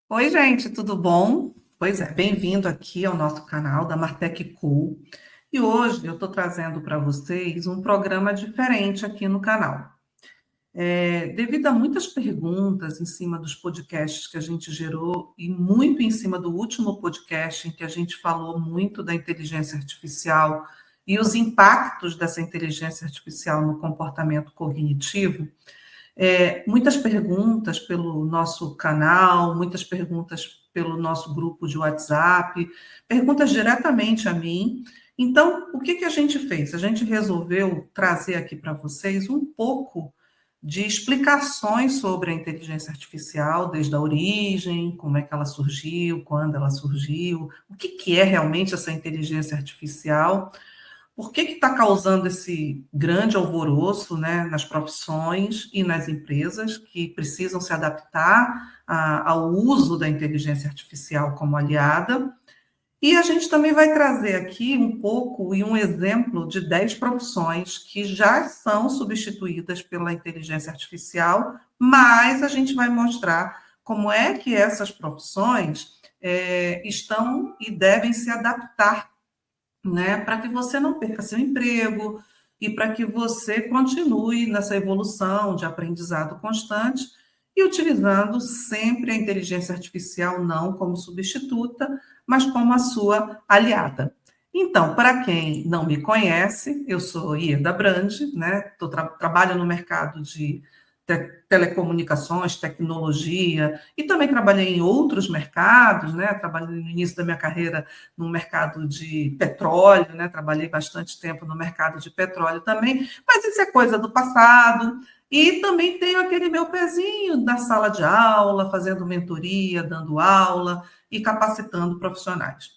Oi, gente, tudo bom? Pois é, bem-vindo aqui ao nosso canal da Martech Cool. E hoje eu estou trazendo para vocês um programa diferente aqui no canal. Devido a muitas perguntas em cima dos podcasts que a gente gerou e muito em cima do último podcast em que a gente falou muito da inteligência artificial e os impactos dessa inteligência artificial no comportamento cognitivo, muitas perguntas pelo nosso canal, muitas perguntas pelo nosso grupo de WhatsApp, perguntas diretamente a mim. Então, o que que a gente fez? A gente resolveu trazer aqui para vocês um pouco de explicações sobre a inteligência artificial, desde a origem, como é que ela surgiu, quando ela surgiu, o que que é realmente essa inteligência artificial, por que está causando esse grande alvoroço, né, nas profissões e nas empresas que precisam se adaptar ao uso da inteligência artificial como aliada? E a gente também vai trazer aqui um pouco e um exemplo de 10 profissões que já são substituídas pela inteligência artificial, mas a gente vai mostrar como é que essas profissões estão e devem se adaptar, né, para que você não perca seu emprego e para que você continue nessa evolução de aprendizado constante e utilizando sempre a inteligência artificial não como substituta, mas como a sua aliada. Então, para quem não me conhece, eu sou Ieda Brandi, né? Trabalho no mercado de telecomunicações, tecnologia, e também trabalhei em outros mercados, né? Trabalhei no início da minha carreira no mercado de petróleo, né? Trabalhei bastante tempo no mercado de petróleo também, mas isso é coisa do passado. E também tenho aquele meu pezinho na sala de aula, fazendo mentoria, dando aula e capacitando profissionais.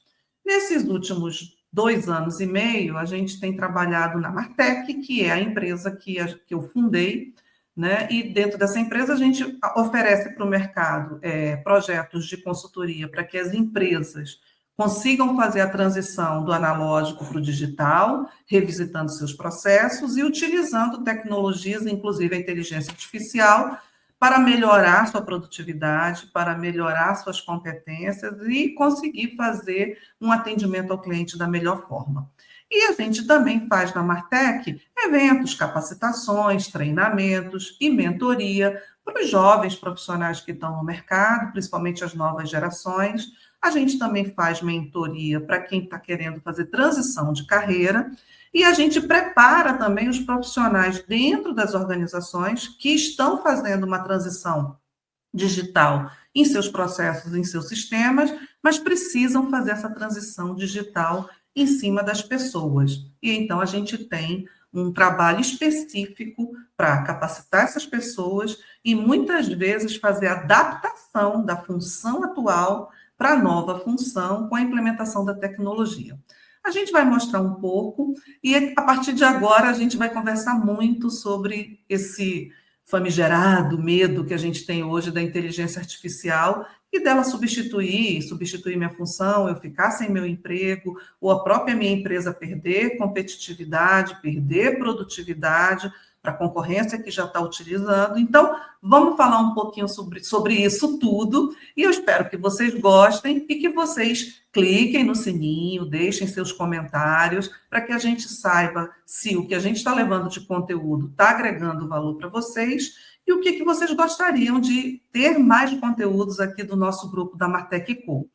Nesses últimos 2 anos e meio, a gente tem trabalhado na Martech, que é a empresa que eu fundei, né? E dentro dessa empresa a gente oferece para o mercado projetos de consultoria para que as empresas consigam fazer a transição do analógico para o digital, revisitando seus processos e utilizando tecnologias, inclusive a inteligência artificial, para melhorar sua produtividade, para melhorar suas competências e conseguir fazer um atendimento ao cliente da melhor forma. E a gente também faz na Martech eventos, capacitações, treinamentos e mentoria para os jovens profissionais que estão no mercado, principalmente as novas gerações. A gente também faz mentoria para quem está querendo fazer transição de carreira e a gente prepara também os profissionais dentro das organizações que estão fazendo uma transição digital em seus processos, em seus sistemas, mas precisam fazer essa transição digital em cima das pessoas. E então a gente tem um trabalho específico para capacitar essas pessoas e muitas vezes fazer a adaptação da função atual para a nova função com a implementação da tecnologia. A gente vai mostrar um pouco e a partir de agora a gente vai conversar muito sobre esse famigerado medo que a gente tem hoje da inteligência artificial e dela substituir minha função, eu ficar sem meu emprego, ou a própria minha empresa perder competitividade, perder produtividade para a concorrência que já está utilizando. Então, vamos falar um pouquinho sobre isso tudo, e eu espero que vocês gostem e que vocês cliquem no sininho, deixem seus comentários, para que a gente saiba se o que a gente está levando de conteúdo está agregando valor para vocês e o que, que vocês gostariam de ter mais conteúdos aqui do nosso grupo da Martech Co.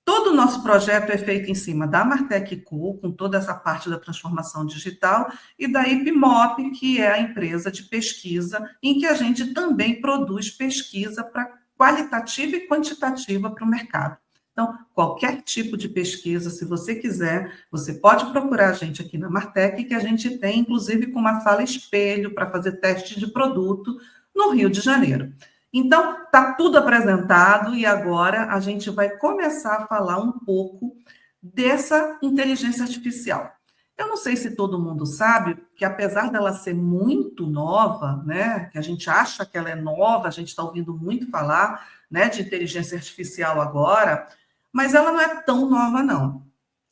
Todo o nosso projeto é feito em cima da Martech Co, com toda essa parte da transformação digital, e da IPMOP, que é a empresa de pesquisa, em que a gente também produz pesquisa para qualitativa e quantitativa para o mercado. Então, qualquer tipo de pesquisa, se você quiser, você pode procurar a gente aqui na Martech, que a gente tem, inclusive, com uma sala espelho para fazer teste de produto no Rio de Janeiro. Então, está tudo apresentado e agora a gente vai começar a falar um pouco dessa inteligência artificial. Eu não sei se todo mundo sabe que, apesar dela ser muito nova, né, que a gente acha que ela é nova, a gente está ouvindo muito falar, né, de inteligência artificial agora, mas ela não é tão nova, não.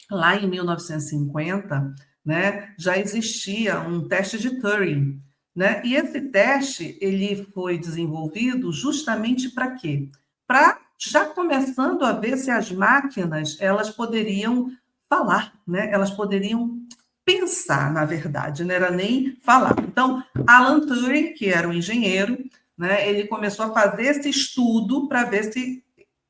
Lá em 1950, né, já existia um teste de Turing, né? E esse teste ele foi desenvolvido justamente para quê? Para já começando a ver se as máquinas elas poderiam falar, né? Elas poderiam pensar, na verdade, não era nem falar. Então, Alan Turing, que era um engenheiro, né, ele começou a fazer esse estudo para ver se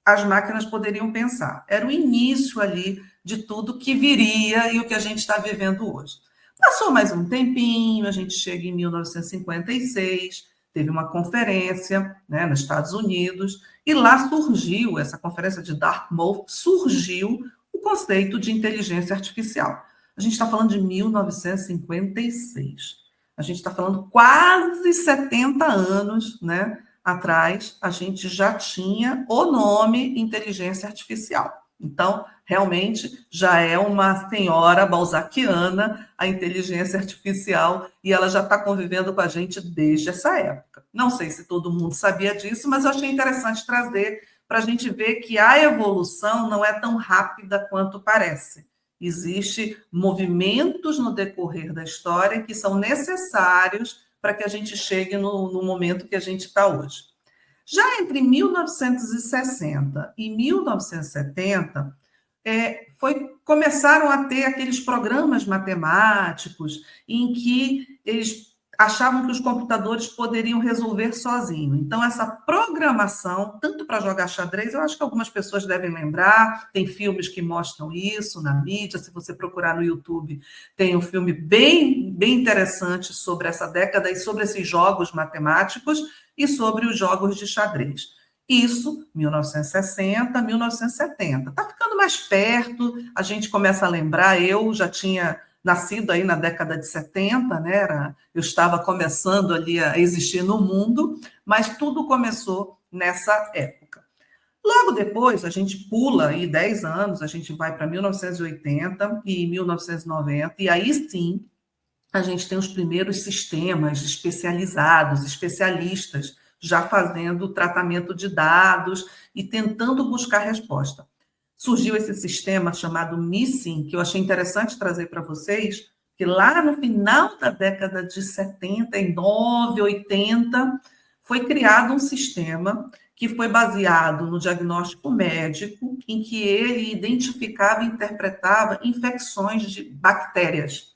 as máquinas poderiam pensar. Era o início ali de tudo que viria e o que a gente está vivendo hoje. Passou mais um tempinho, a gente chega em 1956, teve uma conferência, né, nos Estados Unidos, e lá surgiu, essa conferência de Dartmouth, surgiu o conceito de inteligência artificial. A gente está falando de 1956. A gente está falando quase 70 anos, né, atrás, a gente já tinha o nome inteligência artificial. Então, realmente, já é uma senhora balzaquiana a inteligência artificial e ela já está convivendo com a gente desde essa época. Não sei se todo mundo sabia disso, mas eu achei interessante trazer para a gente ver que a evolução não é tão rápida quanto parece. Existem movimentos no decorrer da história que são necessários para que a gente chegue no momento que a gente está hoje. Já entre 1960 e 1970, começaram a ter aqueles programas matemáticos em que eles achavam que os computadores poderiam resolver sozinhos. Então, essa programação, tanto para jogar xadrez, eu acho que algumas pessoas devem lembrar, tem filmes que mostram isso na mídia, se você procurar no YouTube, tem um filme bem, bem interessante sobre essa década e sobre esses jogos matemáticos e sobre os jogos de xadrez. Isso, 1960, 1970. Está ficando mais perto, a gente começa a lembrar, eu já tinha nascido aí na década de 70, né? Eu estava começando ali a existir no mundo, mas tudo começou nessa época. Logo depois, a gente pula aí 10 anos, a gente vai para 1980 e 1990, e aí sim, a gente tem os primeiros sistemas especializados, especialistas, já fazendo tratamento de dados e tentando buscar resposta. Surgiu esse sistema chamado MISSIN, que eu achei interessante trazer para vocês, que lá no final da década de 79, 80, foi criado um sistema que foi baseado no diagnóstico médico, em que ele identificava e interpretava infecções de bactérias.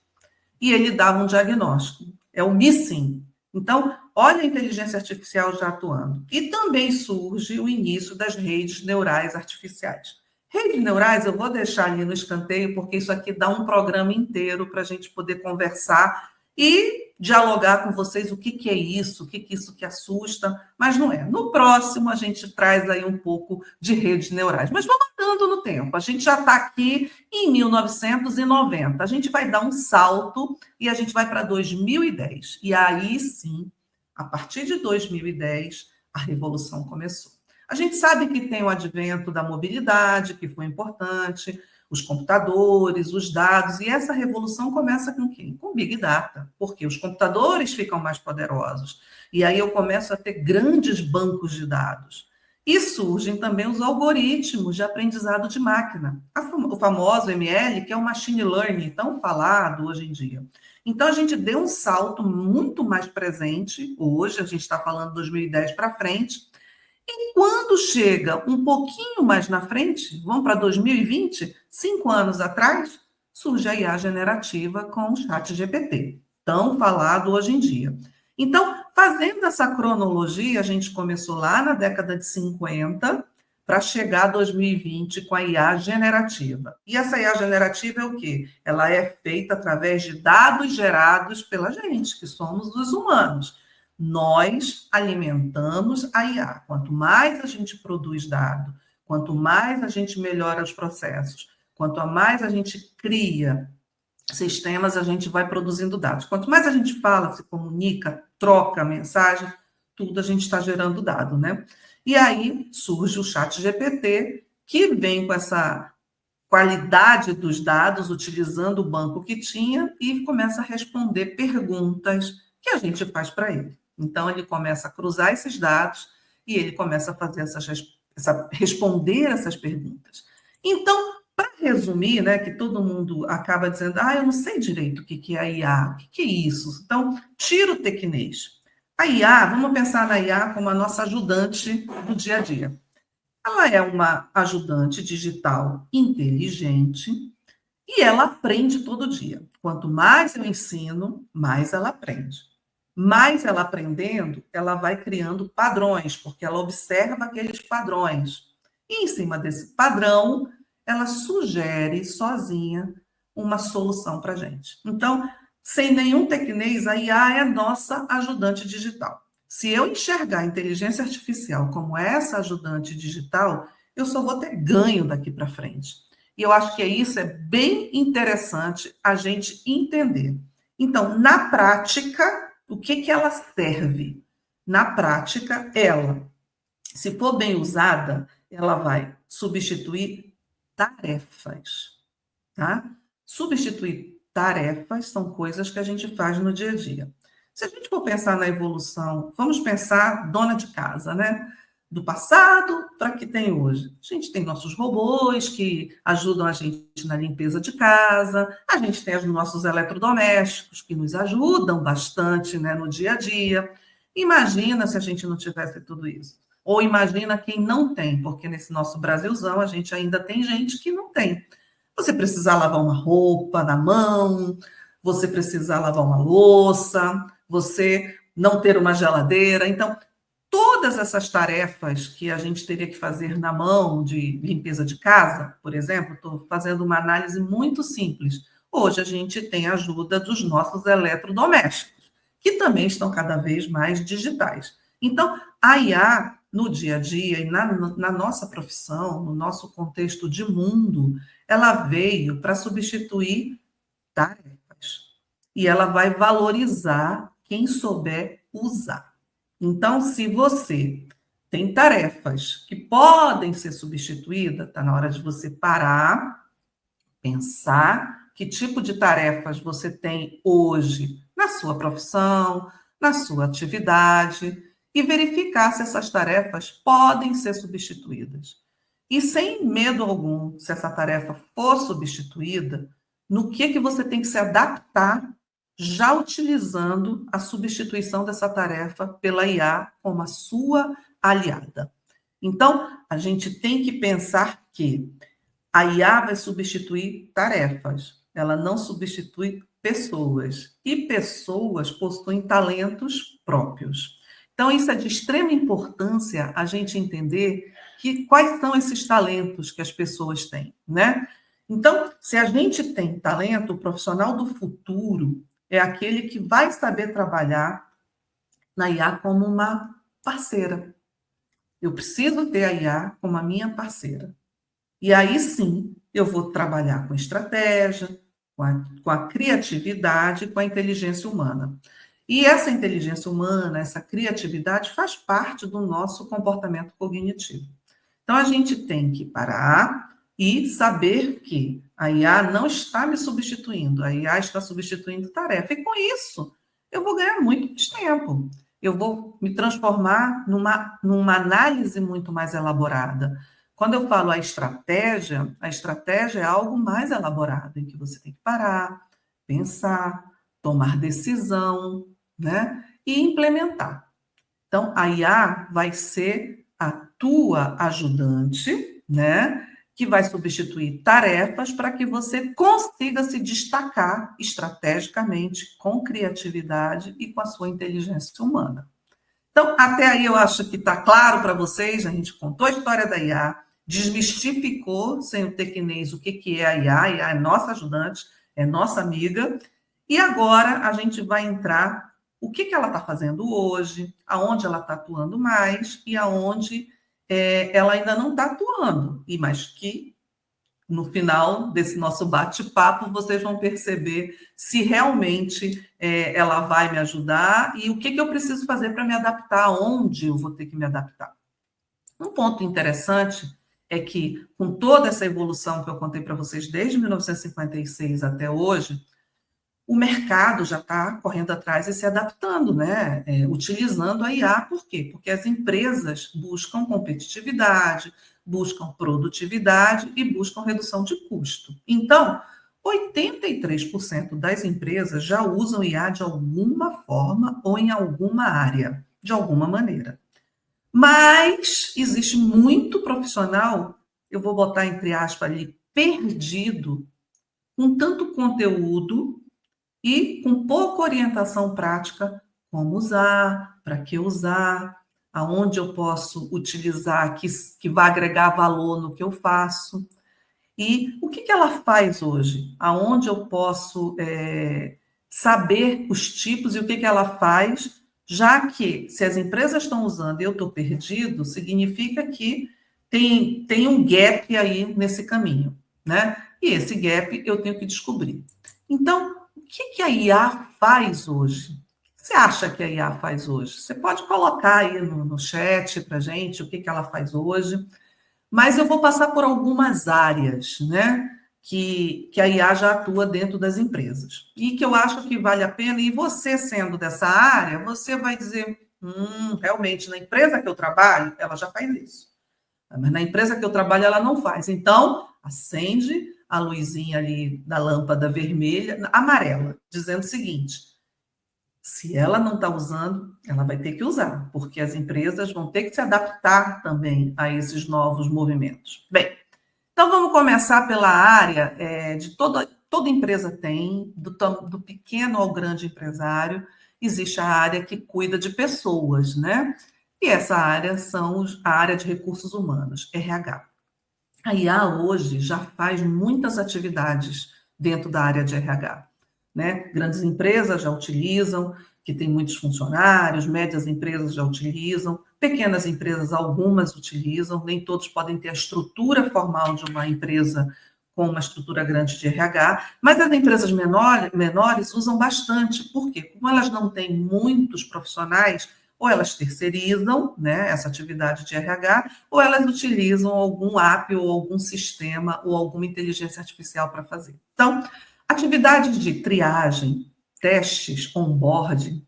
E ele dava um diagnóstico. É o MISSIN. Então, olha a inteligência artificial já atuando. E também surge o início das redes neurais artificiais. Redes neurais eu vou deixar ali no escanteio, porque isso aqui dá um programa inteiro para a gente poder conversar e dialogar com vocês o que é isso, o que é isso que assusta, mas não é. No próximo, a gente traz aí um pouco de redes neurais. Mas vamos andando no tempo. A gente já está aqui em 1990. A gente vai dar um salto e a gente vai para 2010. E aí sim, a partir de 2010, a revolução começou. A gente sabe que tem o advento da mobilidade, que foi importante, os computadores, os dados, e essa revolução começa com quem? Com Big Data, porque os computadores ficam mais poderosos, e aí eu começo a ter grandes bancos de dados. E surgem também os algoritmos de aprendizado de máquina, o famoso ML, que é o Machine Learning, tão falado hoje em dia. Então, a gente deu um salto muito mais presente, hoje, a gente está falando de 2010 para frente, e quando chega um pouquinho mais na frente, vamos para 2020, 5 anos atrás, surge a IA generativa com o ChatGPT, tão falado hoje em dia. Então, fazendo essa cronologia, a gente começou lá na década de 50 para chegar a 2020 com a IA generativa. E essa IA generativa é o quê? Ela é feita através de dados gerados pela gente, que somos os humanos. Nós alimentamos a IA. Quanto mais a gente produz dado, quanto mais a gente melhora os processos, quanto mais a gente cria sistemas, a gente vai produzindo dados. Quanto mais a gente fala, se comunica, troca mensagem, tudo a gente está gerando dado, né? E aí surge o ChatGPT, que vem com essa qualidade dos dados, utilizando o banco que tinha, e começa a responder perguntas que a gente faz para ele. Então, ele começa a cruzar esses dados e ele começa a fazer responder essas perguntas. Então, para resumir, né, que todo mundo acaba dizendo, eu não sei direito o que é a IA, o que é isso? Então, tira o tequinês. A IA, vamos pensar na IA como a nossa ajudante do dia a dia. Ela é uma ajudante digital inteligente e ela aprende todo dia. Quanto mais eu ensino, mais ela aprende. Mais ela aprendendo, ela vai criando padrões, porque ela observa aqueles padrões. E em cima desse padrão, ela sugere sozinha uma solução para a gente. Então, sem nenhum tecnês, a IA é nossa ajudante digital. Se eu enxergar a inteligência artificial como essa ajudante digital, eu só vou ter ganho daqui para frente. E eu acho que isso é bem interessante a gente entender. Então, na prática, o que ela serve? Na prática, ela, se for bem usada, ela vai substituir tarefas, tá? Substituir tarefas são coisas que a gente faz no dia a dia. Se a gente for pensar na evolução, vamos pensar dona de casa, né? Do passado para o que tem hoje. A gente tem nossos robôs que ajudam a gente na limpeza de casa, a gente tem os nossos eletrodomésticos que nos ajudam bastante, né, no dia a dia. Imagina se a gente não tivesse tudo isso. Ou imagina quem não tem, porque nesse nosso Brasilzão a gente ainda tem gente que não tem. Você precisar lavar uma roupa na mão, você precisar lavar uma louça, você não ter uma geladeira. Então, todas essas tarefas que a gente teria que fazer na mão, de limpeza de casa, por exemplo, estou fazendo uma análise muito simples. Hoje a gente tem a ajuda dos nossos eletrodomésticos, que também estão cada vez mais digitais. Então, a IA, no dia a dia e na nossa profissão, no nosso contexto de mundo, ela veio para substituir tarefas. E ela vai valorizar quem souber usar. Então, se você tem tarefas que podem ser substituídas, está na hora de você parar, pensar que tipo de tarefas você tem hoje na sua profissão, na sua atividade, e verificar se essas tarefas podem ser substituídas. E sem medo algum, se essa tarefa for substituída, no que você tem que se adaptar já utilizando a substituição dessa tarefa pela IA como a sua aliada. Então, a gente tem que pensar que a IA vai substituir tarefas, ela não substitui pessoas. E pessoas possuem talentos próprios. Então, isso é de extrema importância a gente entender que quais são esses talentos que as pessoas têm, né? Então, se a gente tem talento, o profissional do futuro é aquele que vai saber trabalhar na IA como uma parceira. Eu preciso ter a IA como a minha parceira. E aí sim, eu vou trabalhar com estratégia, com a criatividade, com a inteligência humana. E essa inteligência humana, essa criatividade faz parte do nosso comportamento cognitivo. Então, a gente tem que parar e saber que a IA não está me substituindo, a IA está substituindo tarefa. E com isso, eu vou ganhar muito mais tempo. Eu vou me transformar numa análise muito mais elaborada. Quando eu falo a estratégia é algo mais elaborado, em que você tem que parar, pensar, tomar decisão, né? E implementar. Então, a IA vai ser a tua ajudante, né? Que vai substituir tarefas para que você consiga se destacar estrategicamente, com criatividade e com a sua inteligência humana. Então, até aí eu acho que está claro para vocês, a gente contou a história da IA, desmistificou, sem o tecnês, o que é a IA. A IA é nossa ajudante, é nossa amiga, e agora a gente vai entrar o que ela está fazendo hoje, aonde ela está atuando mais e aonde ela ainda não está atuando, e mas que no final desse nosso bate-papo, vocês vão perceber se realmente ela vai me ajudar e o que eu preciso fazer para me adaptar, aonde eu vou ter que me adaptar. Um ponto interessante é que, com toda essa evolução que eu contei para vocês desde 1956 até hoje, o mercado já está correndo atrás e se adaptando, né? Utilizando a IA. Por quê? Porque as empresas buscam competitividade, buscam produtividade e buscam redução de custo. Então, 83% das empresas já usam IA de alguma forma ou em alguma área, de alguma maneira. Mas existe muito profissional, eu vou botar entre aspas ali, perdido, com tanto conteúdo e com pouca orientação prática, como usar, para que usar, aonde eu posso utilizar que vai agregar valor no que eu faço. E o que ela faz hoje? Aonde eu posso saber os tipos e o que ela faz, já que se as empresas estão usando e eu estou perdido, significa que tem um gap aí nesse caminho, né? E esse gap eu tenho que descobrir. Então, o que a IA faz hoje? O que você acha que a IA faz hoje? Você pode colocar aí no chat para gente o que ela faz hoje. Mas eu vou passar por algumas áreas, né, que a IA já atua dentro das empresas e que eu acho que vale a pena. E você, sendo dessa área, você vai dizer: realmente, na empresa que eu trabalho, ela já faz isso. Mas na empresa que eu trabalho, ela não faz. Então, acende a luzinha ali da lâmpada vermelha, amarela, dizendo o seguinte: se ela não está usando, ela vai ter que usar, porque as empresas vão ter que se adaptar também a esses novos movimentos. Bem, então vamos começar pela área de toda empresa tem, do pequeno ao grande empresário, existe a área que cuida de pessoas, né? E essa área a área de recursos humanos, RH. A IA hoje já faz muitas atividades dentro da área de RH, né? Grandes empresas já utilizam, que tem muitos funcionários, médias empresas já utilizam, pequenas empresas algumas utilizam, nem todos podem ter a estrutura formal de uma empresa com uma estrutura grande de RH, mas as empresas menores usam bastante, porque como elas não têm muitos profissionais, ou elas terceirizam, né, essa atividade de RH, ou elas utilizam algum app ou algum sistema ou alguma inteligência artificial para fazer. Então, atividades de triagem, testes, onboarding,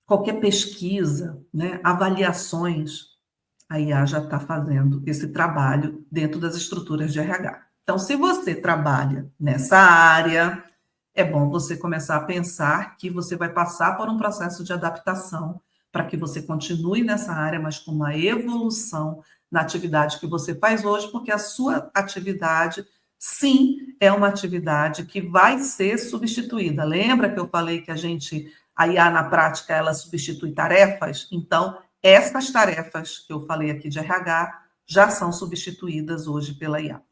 qualquer pesquisa, né, avaliações, a IA já está fazendo esse trabalho dentro das estruturas de RH. Então, se você trabalha nessa área, é bom você começar a pensar que você vai passar por um processo de adaptação para que você continue nessa área, mas com uma evolução na atividade que você faz hoje, porque a sua atividade, sim, é uma atividade que vai ser substituída. Lembra que eu falei que a IA na prática, ela substitui tarefas? Então, essas tarefas que eu falei aqui de RH já são substituídas hoje pela IA.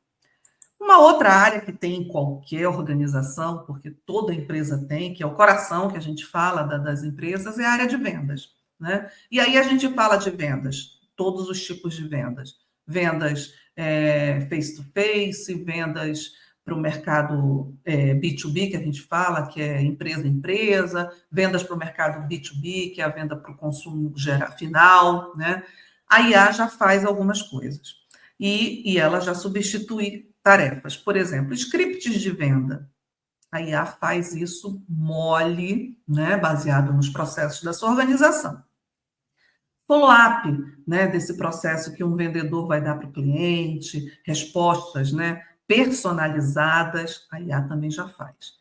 Uma outra área que tem em qualquer organização, porque toda empresa tem, que é o coração que a gente fala das empresas, é a área de vendas, né? E aí a gente fala de vendas, todos os tipos de vendas. Vendas face-to-face, vendas para o mercado B2B, que a gente fala, que é empresa a empresa, vendas para o mercado B2B, que é a venda para o consumo final, né? A IA já faz algumas coisas. E ela já substitui tarefas. Por exemplo, scripts de venda. A IA faz isso mole, né, baseado nos processos da sua organização. Follow-up, né, desse processo que um vendedor vai dar para o cliente, respostas, né, personalizadas, a IA também já faz.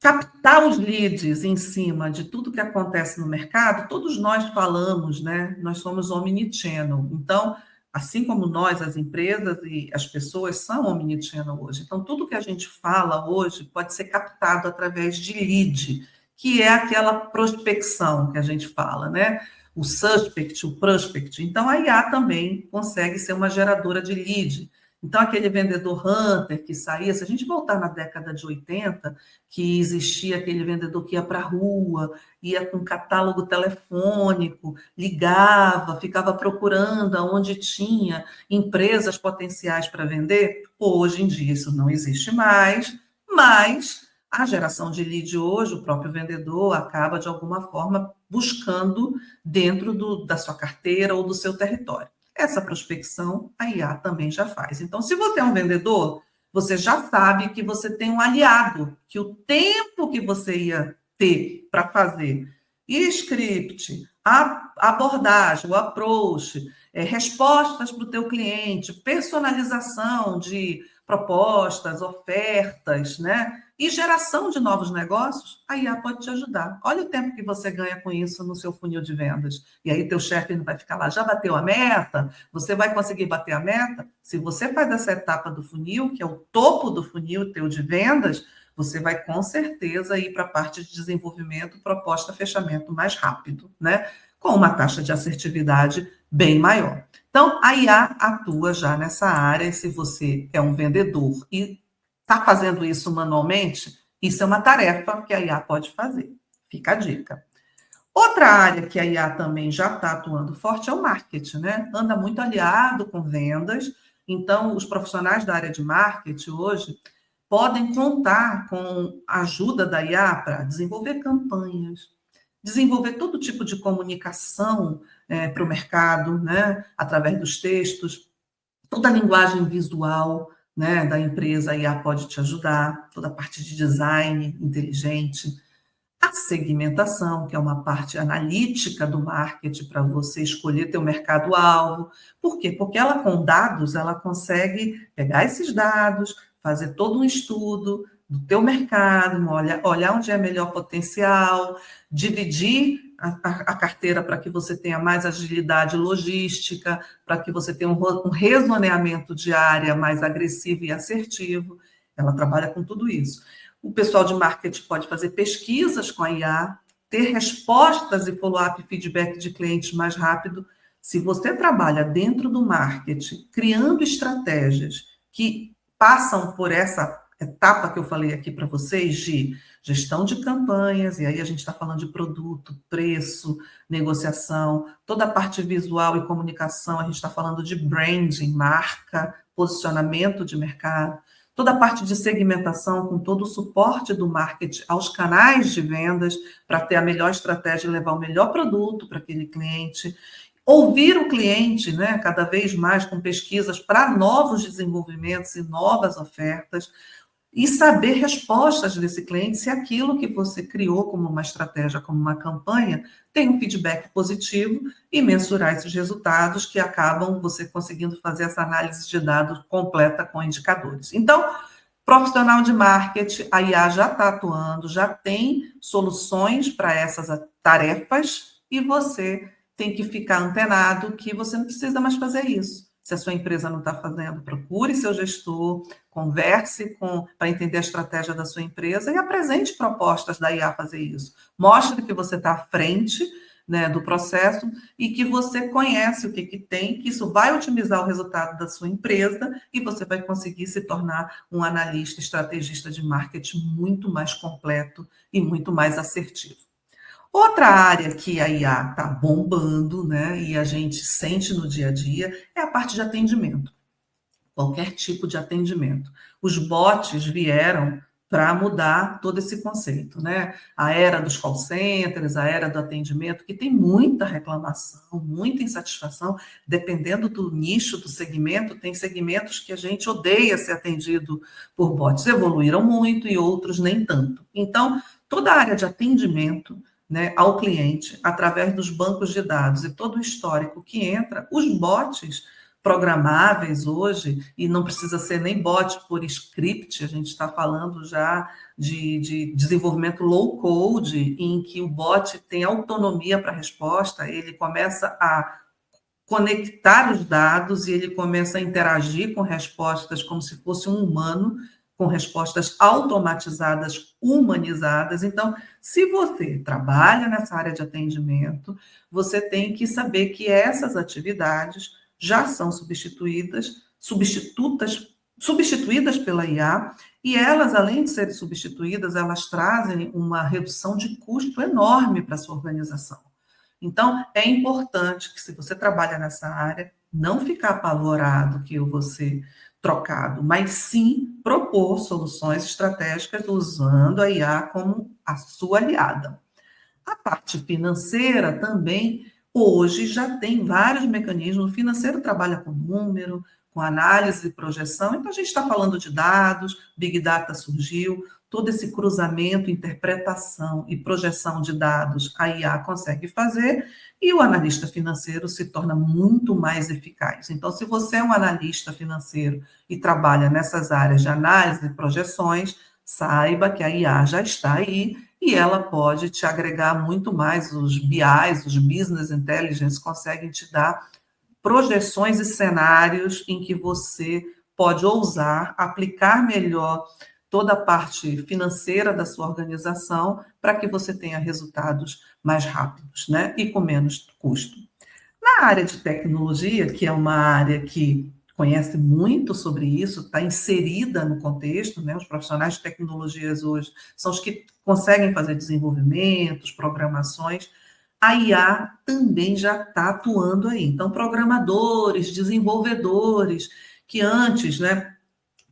Captar os leads em cima de tudo que acontece no mercado, todos nós falamos, né? Nós somos omnichannel. Então, assim como nós, as empresas e as pessoas são omnichannel hoje. Então, tudo que a gente fala hoje pode ser captado através de lead, que é aquela prospecção que a gente fala, né? O suspect, o prospect. Então, a IA também consegue ser uma geradora de lead. Então, aquele vendedor hunter que saía, se a gente voltar na década de 80, que existia aquele vendedor que ia para a rua, ia com catálogo telefônico, ligava, ficava procurando aonde tinha empresas potenciais para vender. Hoje em dia isso não existe mais, mas a geração de lead hoje, o próprio vendedor acaba, de alguma forma, buscando dentro da sua carteira ou do seu território. Essa prospecção a IA também já faz. Então, se você é um vendedor, você já sabe que você tem um aliado, que o tempo que você ia ter para fazer script, a abordagem, o approach, respostas para o teu cliente, personalização de propostas, ofertas, né? e geração de novos negócios, a IA pode te ajudar. Olha o tempo que você ganha com isso no seu funil de vendas. E aí teu chefe não vai ficar lá, já bateu a meta? Você vai conseguir bater a meta? Se você faz essa etapa do funil, que é o topo do funil teu de vendas, você vai com certeza ir para a parte de desenvolvimento, proposta, fechamento mais rápido, né? Com uma taxa de assertividade bem maior. Então, a IA atua já nessa área, e se você é um vendedor e está fazendo isso manualmente, isso é uma tarefa que a IA pode fazer. Fica a dica. Outra área que a IA também já está atuando forte é o marketing, né? Anda muito aliado com vendas, então os profissionais da área de marketing hoje podem contar com a ajuda da IA para desenvolver campanhas, desenvolver todo tipo de comunicação para o mercado, né? Através dos textos, toda a linguagem visual, né, da empresa, a IA pode te ajudar, toda a parte de design inteligente, a segmentação, que é uma parte analítica do marketing para você escolher teu mercado-alvo. Por quê? Porque ela, com dados, ela consegue pegar esses dados, fazer todo um estudo do teu mercado, olhar onde é melhor potencial, dividir a carteira para que você tenha mais agilidade logística, para que você tenha um rezoneamento de área mais agressivo e assertivo. Ela trabalha com tudo isso. O pessoal de marketing pode fazer pesquisas com a IA, ter respostas e follow-up feedback de clientes mais rápido. Se você trabalha dentro do marketing, criando estratégias que passam por essa etapa que eu falei aqui para vocês, de gestão de campanhas, e aí a gente está falando de produto, preço, negociação, toda a parte visual e comunicação, a gente está falando de branding, marca, posicionamento de mercado, toda a parte de segmentação, com todo o suporte do marketing aos canais de vendas, para ter a melhor estratégia e levar o melhor produto para aquele cliente. Ouvir o cliente, né, cada vez mais com pesquisas para novos desenvolvimentos e novas ofertas, e saber respostas desse cliente, se aquilo que você criou como uma estratégia, como uma campanha, tem um feedback positivo, e mensurar esses resultados, que acabam você conseguindo fazer essa análise de dados completa com indicadores. Então, profissional de marketing, a IA já está atuando, já tem soluções para essas tarefas, e você tem que ficar antenado que você não precisa mais fazer isso. Se a sua empresa não está fazendo, procure seu gestor, converse para entender a estratégia da sua empresa e apresente propostas da IA fazer isso. Mostre que você está à frente, né, do processo, e que você conhece o que tem, que isso vai otimizar o resultado da sua empresa, e você vai conseguir se tornar um analista, estrategista de marketing muito mais completo e muito mais assertivo. Outra área que a IA está bombando, né, e a gente sente no dia a dia, é a parte de atendimento. Qualquer tipo de atendimento. Os bots vieram para mudar todo esse conceito, né? A era dos call centers, a era do atendimento, que tem muita reclamação, muita insatisfação, dependendo do nicho, do segmento. Tem segmentos que a gente odeia ser atendido por bots, evoluíram muito e outros nem tanto. Então, toda a área de atendimento, né, ao cliente, através dos bancos de dados e todo o histórico que entra, os bots programáveis hoje, e não precisa ser nem bot por script, a gente está falando já de desenvolvimento low code, em que o bot tem autonomia para a resposta, ele começa a conectar os dados e ele começa a interagir com respostas como se fosse um humano, com respostas automatizadas, humanizadas. Então, se você trabalha nessa área de atendimento, você tem que saber que essas atividades já são substituídas pela IA, e elas, além de serem substituídas, elas trazem uma redução de custo enorme para a sua organização. Então, é importante que, se você trabalha nessa área, não ficar apavorado que eu vou ser trocado, mas sim propor soluções estratégicas usando a IA como a sua aliada. A parte financeira também, hoje, já tem vários mecanismos. O financeiro trabalha com número, com análise e projeção. Então, a gente está falando de dados, Big Data surgiu, todo esse cruzamento, interpretação e projeção de dados, a IA consegue fazer, e o analista financeiro se torna muito mais eficaz. Então, se você é um analista financeiro e trabalha nessas áreas de análise e projeções, saiba que a IA já está aí e ela pode te agregar muito mais. Os BIs, os Business Intelligence, conseguem te dar projeções e cenários em que você pode ousar aplicar melhor toda a parte financeira da sua organização para que você tenha resultados mais rápidos, né? E com menos custo. Na área de tecnologia, que é uma área que conhece muito sobre isso, está inserida no contexto, né? Os profissionais de tecnologias hoje são os que conseguem fazer desenvolvimentos, programações. A IA também já está atuando aí. Então, programadores, desenvolvedores, que antes, né,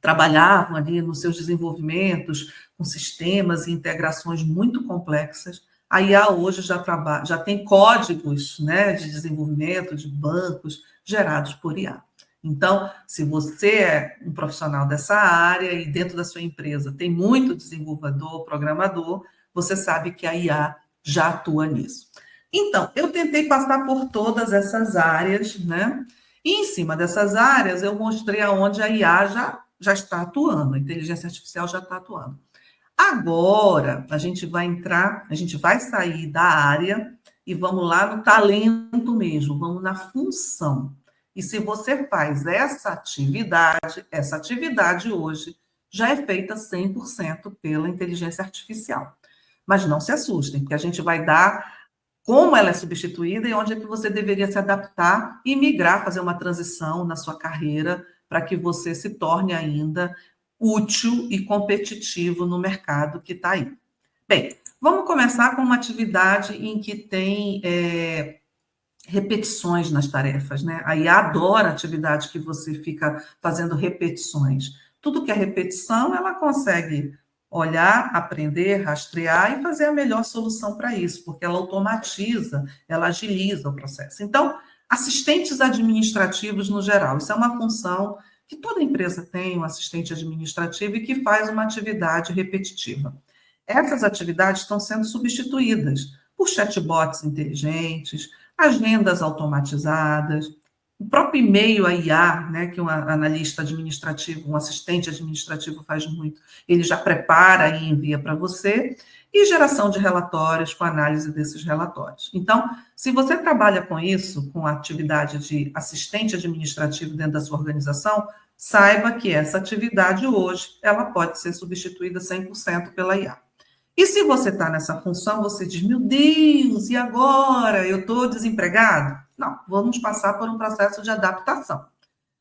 trabalhavam ali nos seus desenvolvimentos com sistemas e integrações muito complexas, a IA hoje já tem códigos, né, de desenvolvimento de bancos gerados por IA. Então, se você é um profissional dessa área e dentro da sua empresa tem muito desenvolvedor, programador, você sabe que a IA já atua nisso. Então, eu tentei passar por todas essas áreas, né? E em cima dessas áreas, eu mostrei aonde a IA já está atuando, a inteligência artificial já está atuando. Agora, a gente vai sair da área e vamos lá no talento mesmo, vamos na função. E se você faz essa atividade hoje já é feita 100% pela inteligência artificial. Mas não se assustem, porque a gente vai dar como ela é substituída e onde é que você deveria se adaptar e migrar, fazer uma transição na sua carreira para que você se torne ainda útil e competitivo no mercado que está aí. Bem, vamos começar com uma atividade em que tem repetições nas tarefas, né? A IA adora atividade que você fica fazendo repetições. Tudo que é repetição, ela consegue olhar, aprender, rastrear e fazer a melhor solução para isso, porque ela automatiza, ela agiliza o processo. Então, assistentes administrativos no geral, isso é uma função que toda empresa tem, um assistente administrativo e que faz uma atividade repetitiva. Essas atividades estão sendo substituídas por chatbots inteligentes, agendas automatizadas, o próprio e-mail, a IA, né, que um analista administrativo, um assistente administrativo faz muito, ele já prepara e envia para você, e geração de relatórios com análise desses relatórios. Então, se você trabalha com isso, com a atividade de assistente administrativo dentro da sua organização, saiba que essa atividade hoje, ela pode ser substituída 100% pela IA. E se você está nessa função, você diz, meu Deus, e agora? Eu estou desempregado? Não, vamos passar por um processo de adaptação.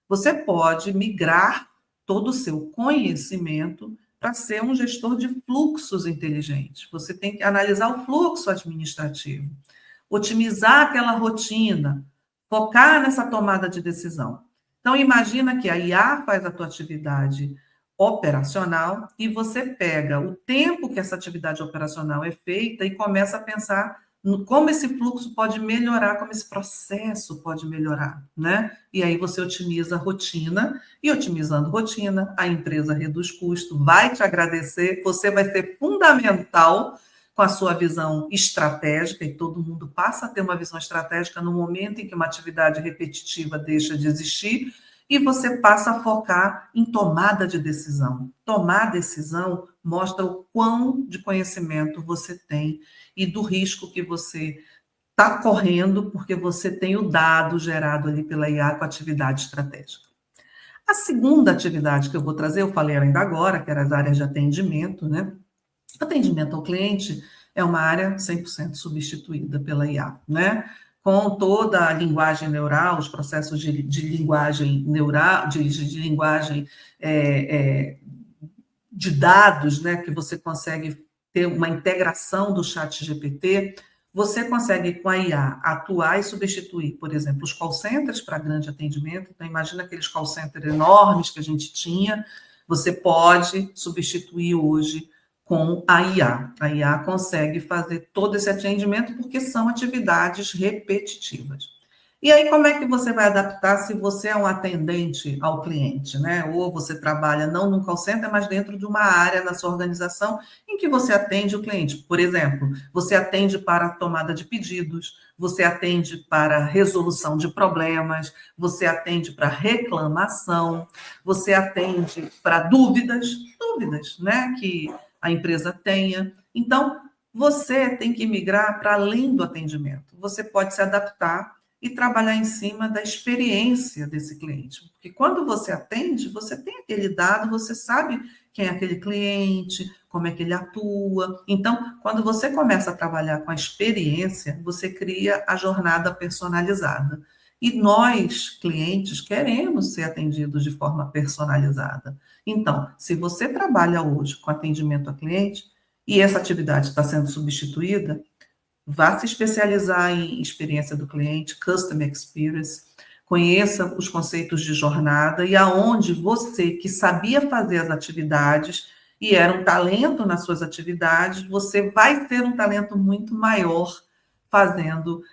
Você pode migrar todo o seu conhecimento para ser um gestor de fluxos inteligentes. Você tem que analisar o fluxo administrativo, otimizar aquela rotina, focar nessa tomada de decisão. Então, imagina que a IA faz a tua atividade operacional e você pega o tempo que essa atividade operacional é feita e começa a pensar como esse fluxo pode melhorar, como esse processo pode melhorar, né? E aí você otimiza a rotina, e otimizando rotina, a empresa reduz custo, vai te agradecer, você vai ser fundamental com a sua visão estratégica, e todo mundo passa a ter uma visão estratégica no momento em que uma atividade repetitiva deixa de existir, e você passa a focar em tomada de decisão. Tomar decisão mostra o quão de conhecimento você tem e do risco que você está correndo, porque você tem o dado gerado ali pela IA com atividade estratégica. A segunda atividade que eu vou trazer, eu falei ainda agora, que era as áreas de atendimento, né? Atendimento ao cliente é uma área 100% substituída pela IA, né? Com toda a linguagem neural, os processos de linguagem neural, de linguagem de dados, né, que você consegue ter uma integração do chat GPT, você consegue, com a IA, atuar e substituir, por exemplo, os call centers para grande atendimento. Então, imagina aqueles call centers enormes que a gente tinha, você pode substituir hoje com a IA. A IA consegue fazer todo esse atendimento porque são atividades repetitivas. E aí, como é que você vai adaptar se você é um atendente ao cliente, né? Ou você trabalha não num call center, mas dentro de uma área na sua organização em que você atende o cliente. Por exemplo, você atende para a tomada de pedidos, você atende para resolução de problemas, você atende para reclamação, você atende para dúvidas, né? Que a empresa tenha. Então, você tem que migrar para além do atendimento. Você pode se adaptar e trabalhar em cima da experiência desse cliente. Porque quando você atende, você tem aquele dado, você sabe quem é aquele cliente, como é que ele atua. Então, quando você começa a trabalhar com a experiência, você cria a jornada personalizada. E nós, clientes, queremos ser atendidos de forma personalizada. Então, se você trabalha hoje com atendimento a cliente e essa atividade está sendo substituída, vá se especializar em experiência do cliente, Customer Experience, conheça os conceitos de jornada e aonde você, que sabia fazer as atividades e era um talento nas suas atividades, você vai ter um talento muito maior fazendo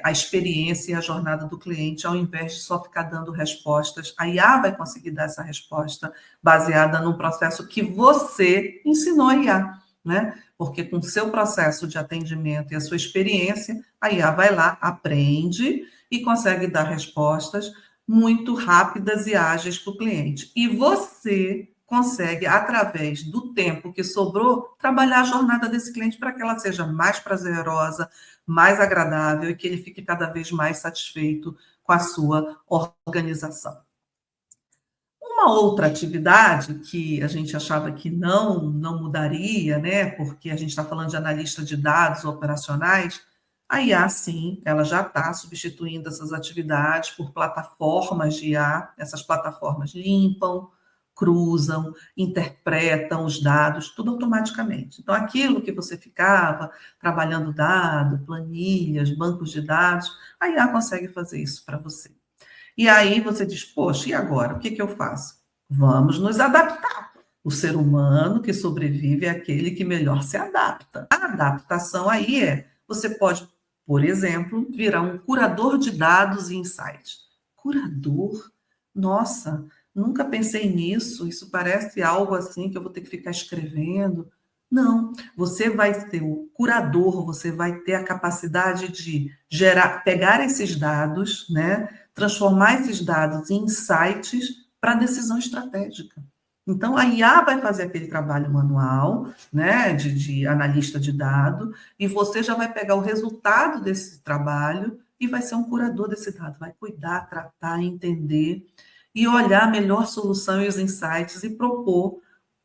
a experiência e a jornada do cliente, ao invés de só ficar dando respostas. A IA vai conseguir dar essa resposta baseada num processo que você ensinou a IA, né? Porque com o seu processo de atendimento e a sua experiência, a IA vai lá, aprende e consegue dar respostas muito rápidas e ágeis para o cliente. E você consegue, através do tempo que sobrou, trabalhar a jornada desse cliente para que ela seja mais prazerosa, mais agradável e que ele fique cada vez mais satisfeito com a sua organização. Uma outra atividade que a gente achava que não mudaria, né, porque a gente está falando de analista de dados operacionais, a IA, sim, ela já está substituindo essas atividades por plataformas de IA. Essas plataformas limpam, cruzam, interpretam os dados, tudo automaticamente. Então, aquilo que você ficava trabalhando dado, planilhas, bancos de dados, a IA consegue fazer isso para você. E aí você diz, poxa, e agora? O que que eu faço? Vamos nos adaptar. O ser humano que sobrevive é aquele que melhor se adapta. A adaptação aí você pode, por exemplo, virar um curador de dados e insights. Curador? Nossa, nunca pensei nisso. Isso parece algo assim que eu vou ter que ficar escrevendo. Não, você vai ser o curador, você vai ter a capacidade de gerar, pegar esses dados, né? Transformar esses dados em insights para decisão estratégica. Então, a IA vai fazer aquele trabalho manual, né, de analista de dado, e você já vai pegar o resultado desse trabalho e vai ser um curador desse dado, vai cuidar, tratar, entender e olhar a melhor solução e os insights e propor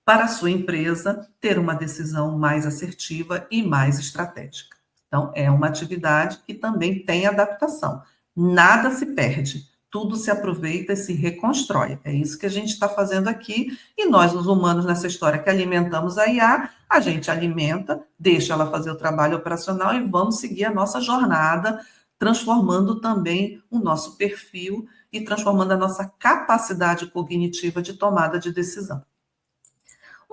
para a sua empresa ter uma decisão mais assertiva e mais estratégica. Então, é uma atividade que também tem adaptação. Nada se perde, tudo se aproveita e se reconstrói. É isso que a gente está fazendo aqui, e nós, os humanos, nessa história que alimentamos a IA, a gente alimenta, deixa ela fazer o trabalho operacional e vamos seguir a nossa jornada, transformando também o nosso perfil e transformando a nossa capacidade cognitiva de tomada de decisão.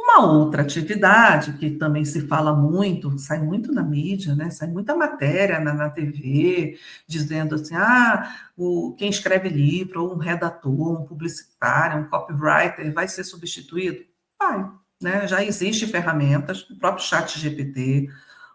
Uma outra atividade que também se fala muito, sai muito na mídia, né? Sai muita matéria na TV, dizendo assim, quem escreve livro, ou um redator, um publicitário, um copywriter, vai ser substituído? Vai, né? Já existem ferramentas, o próprio ChatGPT,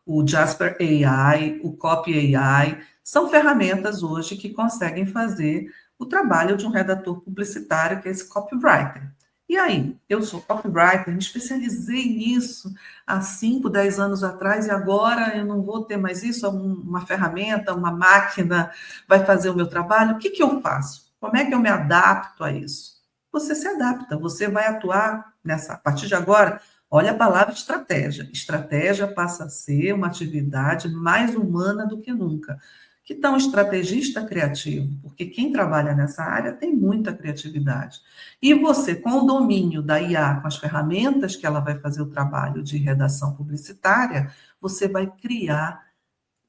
o Jasper AI, o Copy AI, são ferramentas hoje que conseguem fazer o trabalho de um redator publicitário, que é esse copywriter. E aí, eu sou copywriter, me especializei nisso há 5, 10 anos atrás, e agora eu não vou ter mais isso, uma ferramenta, uma máquina vai fazer o meu trabalho. O que que eu faço? Como é que eu me adapto a isso? Você se adapta, você vai atuar a partir de agora, olha a palavra estratégia. Estratégia passa a ser uma atividade mais humana do que nunca. Que tal um estrategista criativo? Porque quem trabalha nessa área tem muita criatividade. E você, com o domínio da IA, com as ferramentas que ela vai fazer o trabalho de redação publicitária, você vai criar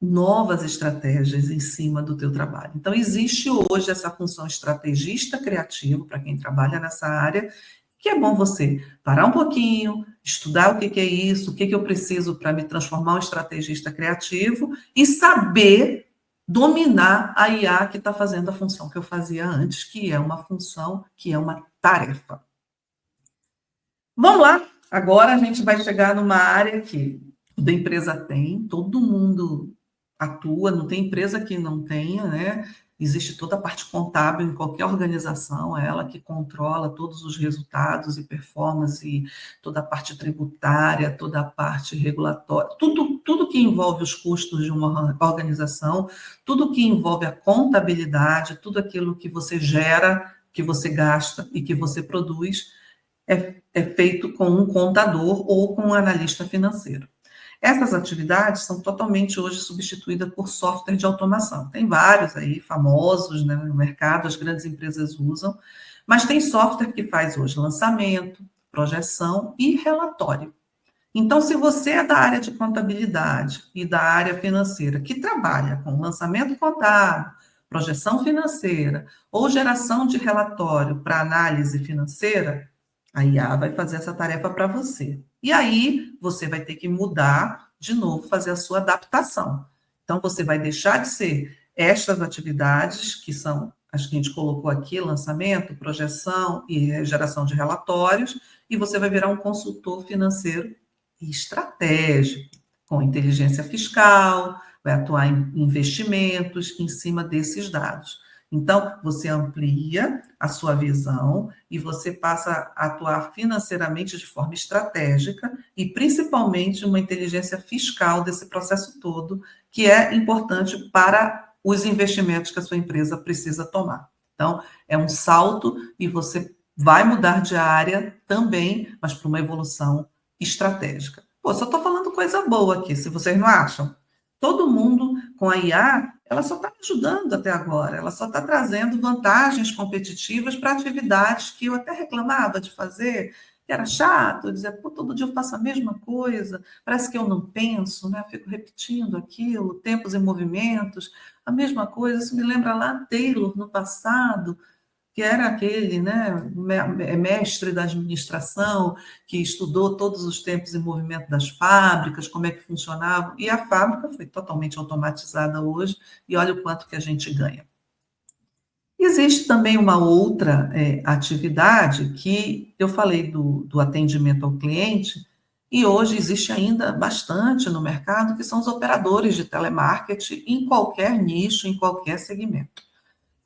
novas estratégias em cima do teu trabalho. Então, existe hoje essa função estrategista criativo para quem trabalha nessa área, que é bom você parar um pouquinho, estudar o que que é isso, o que que eu preciso para me transformar em um estrategista criativo e saber dominar a IA que está fazendo a função que eu fazia antes, que é uma função, que é uma tarefa. Vamos lá, agora a gente vai chegar numa área que toda empresa tem, todo mundo atua, não tem empresa que não tenha, né? Existe toda a parte contábil em qualquer organização, é ela que controla todos os resultados e performance, e toda a parte tributária, toda a parte regulatória, tudo que envolve os custos de uma organização, tudo que envolve a contabilidade, tudo aquilo que você gera, que você gasta e que você produz, é feito com um contador ou com um analista financeiro. Essas atividades são totalmente hoje substituídas por software de automação. Tem vários aí famosos, né, no mercado, as grandes empresas usam, mas tem software que faz hoje lançamento, projeção e relatório. Então, se você é da área de contabilidade e da área financeira, que trabalha com lançamento contábil, projeção financeira ou geração de relatório para análise financeira, a IA vai fazer essa tarefa para você. E aí, você vai ter que mudar de novo, fazer a sua adaptação. Então, você vai deixar de ser estas atividades, que são as que a gente colocou aqui, lançamento, projeção e geração de relatórios, e você vai virar um consultor financeiro estratégico, com inteligência fiscal, vai atuar em investimentos em cima desses dados. Então, você amplia a sua visão e você passa a atuar financeiramente de forma estratégica e, principalmente, uma inteligência fiscal desse processo todo, que é importante para os investimentos que a sua empresa precisa tomar. Então, é um salto e você vai mudar de área também, mas para uma evolução estratégica. Pô, só estou falando coisa boa aqui, se vocês não acham. Todo mundo com a IA, ela só está me ajudando até agora, ela só está trazendo vantagens competitivas para atividades que eu até reclamava de fazer, que era chato, eu dizia, pô, todo dia eu faço a mesma coisa, parece que eu não penso, né? Eu fico repetindo aquilo, tempos e movimentos, a mesma coisa, isso me lembra lá Taylor, no passado, que era aquele, né, mestre da administração, que estudou todos os tempos e movimentos das fábricas, como é que funcionava, e a fábrica foi totalmente automatizada hoje, e olha o quanto que a gente ganha. Existe também uma outra atividade que eu falei do atendimento ao cliente, e hoje existe ainda bastante no mercado, que são os operadores de telemarketing em qualquer nicho, em qualquer segmento.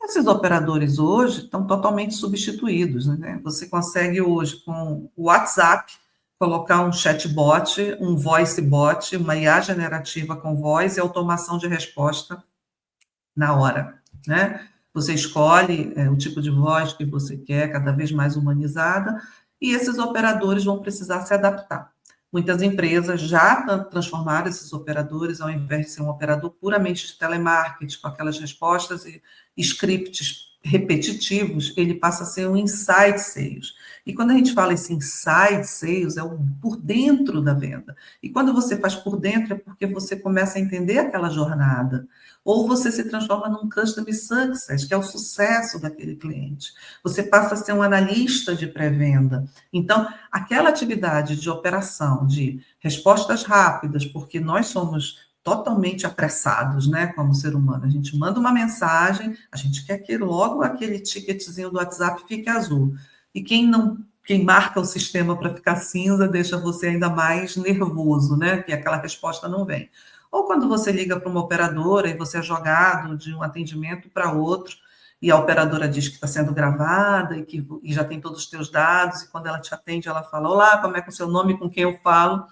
Esses operadores hoje estão totalmente substituídos, né? Você consegue hoje, com o WhatsApp, colocar um chatbot, um voice bot, uma IA generativa com voz e automação de resposta na hora, né? Você escolhe o tipo de voz que você quer, cada vez mais humanizada, e esses operadores vão precisar se adaptar. Muitas empresas já transformaram esses operadores, ao invés de ser um operador puramente de telemarketing, com aquelas respostas e scripts repetitivos, ele passa a ser um inside sales. E quando a gente fala esse inside sales, é o por dentro da venda. E quando você faz por dentro, é porque você começa a entender aquela jornada. Ou você se transforma num customer success, que é o sucesso daquele cliente. Você passa a ser um analista de pré-venda. Então, aquela atividade de operação, de respostas rápidas, porque nós somos totalmente apressados, né, como ser humano. A gente manda uma mensagem, a gente quer que logo aquele ticketzinho do WhatsApp fique azul. E quem marca o sistema para ficar cinza deixa você ainda mais nervoso, né, que aquela resposta não vem. Ou quando você liga para uma operadora e você é jogado de um atendimento para outro, e a operadora diz que está sendo gravada e já tem todos os teus dados, e quando ela te atende, ela fala, olá, como é que é o seu nome, com quem eu falo?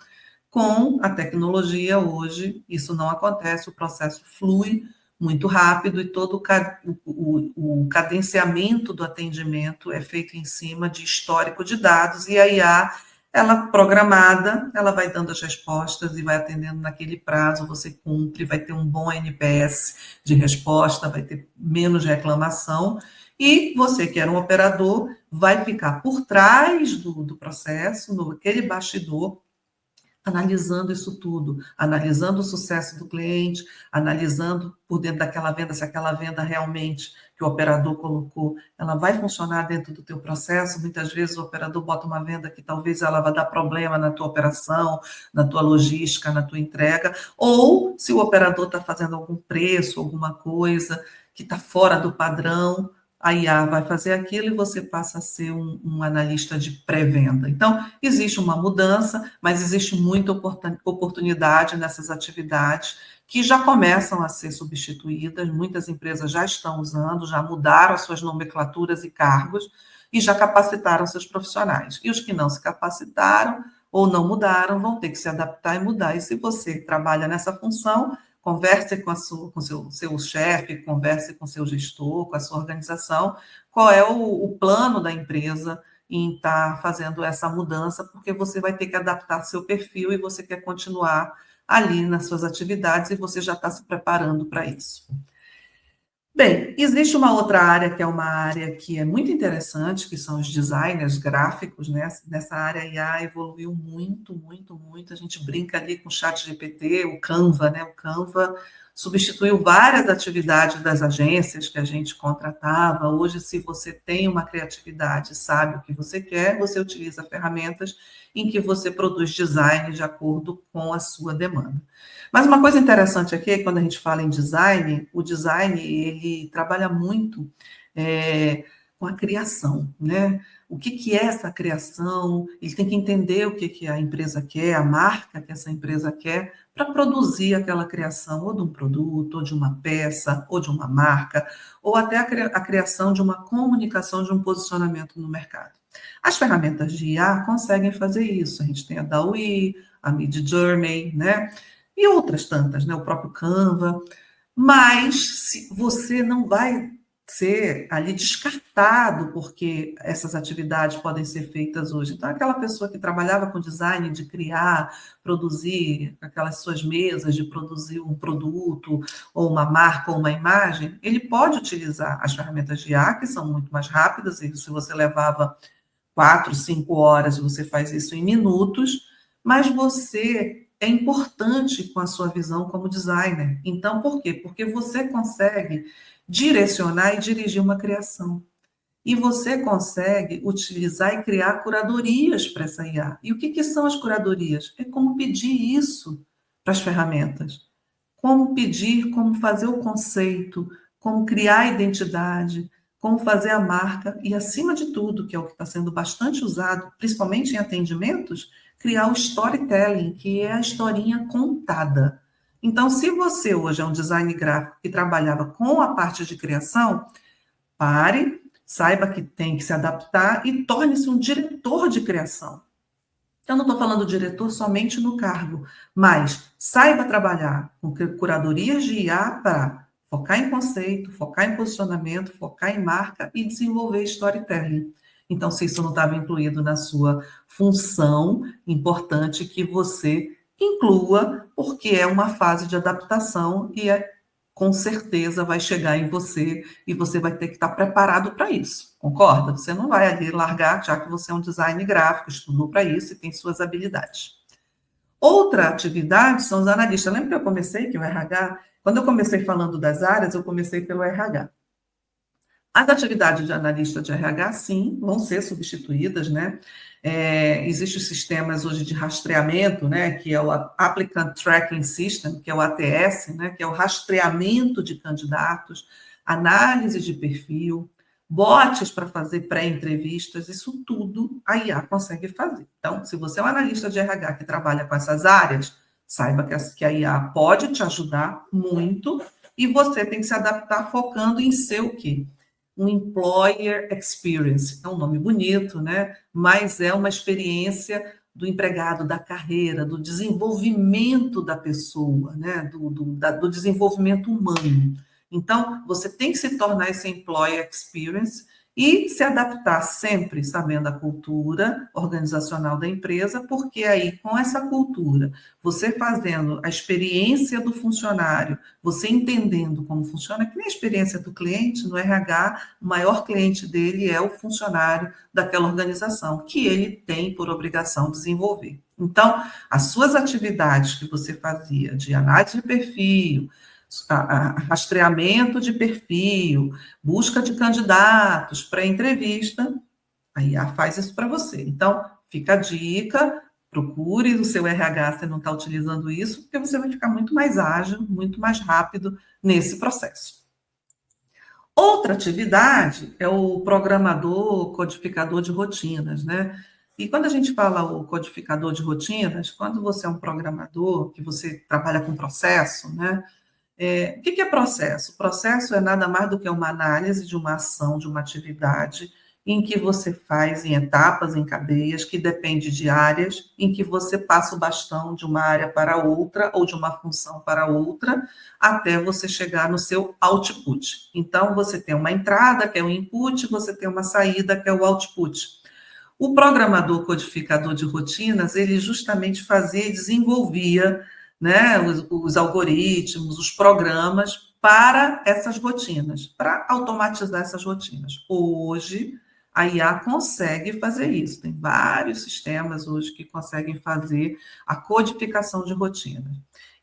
Com a tecnologia hoje, isso não acontece, o processo flui muito rápido e todo o cadenciamento do atendimento é feito em cima de histórico de dados, e a IA, ela programada, ela vai dando as respostas e vai atendendo naquele prazo, você cumpre, vai ter um bom NPS de resposta, vai ter menos reclamação, e você, que era um operador, vai ficar por trás do processo, naquele bastidor, analisando isso tudo, analisando o sucesso do cliente, analisando por dentro daquela venda, se aquela venda realmente que o operador colocou, ela vai funcionar dentro do teu processo. Muitas vezes o operador bota uma venda que talvez ela vá dar problema na tua operação, na tua logística, na tua entrega, ou se o operador está fazendo algum preço, alguma coisa que está fora do padrão, a IA vai fazer aquilo e você passa a ser um analista de pré-venda. Então, existe uma mudança, mas existe muita oportunidade nessas atividades que já começam a ser substituídas, muitas empresas já estão usando, já mudaram as suas nomenclaturas e cargos e já capacitaram seus profissionais. E os que não se capacitaram ou não mudaram vão ter que se adaptar e mudar. E se você trabalha nessa função, converse com seu chefe, converse com seu gestor, com a sua organização, qual é o plano da empresa em estar fazendo essa mudança, porque você vai ter que adaptar seu perfil e você quer continuar ali nas suas atividades e você já está se preparando para isso. Bem, existe uma outra área que é uma área que é muito interessante, que são os designers gráficos, né? Nessa área a IA evoluiu muito, muito, muito. A gente brinca ali com o ChatGPT, o Canva, né? O Canva substituiu várias atividades das agências que a gente contratava. Hoje, se você tem uma criatividade, sabe o que você quer, você utiliza ferramentas em que você produz design de acordo com a sua demanda. Mas uma coisa interessante aqui é quando a gente fala em design, o design ele trabalha muito com a criação, né? O que é essa criação? Ele tem que entender o que a empresa quer, a marca que essa empresa quer, para produzir aquela criação, ou de um produto, ou de uma peça, ou de uma marca, ou até a criação de uma comunicação, de um posicionamento no mercado. As ferramentas de IA conseguem fazer isso. A gente tem a DALL-E, a Midjourney, né? E outras tantas, né? O próprio Canva. Mas você não vai ser ali descartado, porque essas atividades podem ser feitas hoje. Então, aquela pessoa que trabalhava com design, de criar, produzir aquelas suas mesas, de produzir um produto, ou uma marca, ou uma imagem, ele pode utilizar as ferramentas de IA, que são muito mais rápidas, e se você levava 4, 5 horas, você faz isso em minutos, mas você é importante com a sua visão como designer. Então, por quê? Porque você consegue direcionar e dirigir uma criação. E você consegue utilizar e criar curadorias para essa IA. E o que são as curadorias? É como pedir isso para as ferramentas. Como pedir, como fazer o conceito, como criar a identidade, como fazer a marca e, acima de tudo, que é o que está sendo bastante usado, principalmente em atendimentos, criar o storytelling, que é a historinha contada. Então, se você hoje é um design gráfico que trabalhava com a parte de criação, pare, saiba que tem que se adaptar e torne-se um diretor de criação. Eu não estou falando diretor somente no cargo, mas saiba trabalhar com curadorias de IA para focar em conceito, focar em posicionamento, focar em marca e desenvolver storytelling. Então, se isso não estava incluído na sua função, importante que você inclua, porque é uma fase de adaptação e com certeza vai chegar em você e você vai ter que estar preparado para isso, concorda? Você não vai ali largar, já que você é um design gráfico, estudou para isso e tem suas habilidades. Outra atividade são os analistas. Lembra que eu comecei, que o RH, quando eu comecei falando das áreas, eu comecei pelo RH. As atividades de analista de RH, sim, vão ser substituídas, né? Existem sistemas hoje de rastreamento, né? Que é o Applicant Tracking System, que é o ATS, né? Que é o rastreamento de candidatos, análise de perfil, bots para fazer pré-entrevistas, isso tudo a IA consegue fazer. Então, se você é um analista de RH que trabalha com essas áreas, saiba que a IA pode te ajudar muito e você tem que se adaptar focando em ser o quê? Um employer experience. É um nome bonito, né? Mas é uma experiência do empregado, da carreira, do desenvolvimento da pessoa, né? Do desenvolvimento humano. Então, você tem que se tornar esse employer experience E se adaptar sempre sabendo a cultura organizacional da empresa, porque aí, com essa cultura, você fazendo a experiência do funcionário, você entendendo como funciona, que nem a experiência do cliente, no RH, o maior cliente dele é o funcionário daquela organização, que ele tem por obrigação desenvolver. Então, as suas atividades que você fazia de análise de perfil, rastreamento de perfil, busca de candidatos para entrevista, a IA faz isso para você. Então, fica a dica, procure o seu RH se não está utilizando isso, porque você vai ficar muito mais ágil, muito mais rápido nesse processo. Outra atividade é o programador codificador de rotinas, né? E quando a gente fala o codificador de rotinas, quando você é um programador, que você trabalha com processo, né? O que é processo? Processo é nada mais do que uma análise de uma ação, de uma atividade, em que você faz em etapas, em cadeias, que depende de áreas, em que você passa o bastão de uma área para outra, ou de uma função para outra, até você chegar no seu output. Então, você tem uma entrada, que é o input, você tem uma saída, que é o output. O programador codificador de rotinas, ele justamente fazia e desenvolvia, né, os algoritmos, os programas para essas rotinas, para automatizar essas rotinas. Hoje, a IA consegue fazer isso. Tem vários sistemas hoje que conseguem fazer a codificação de rotinas.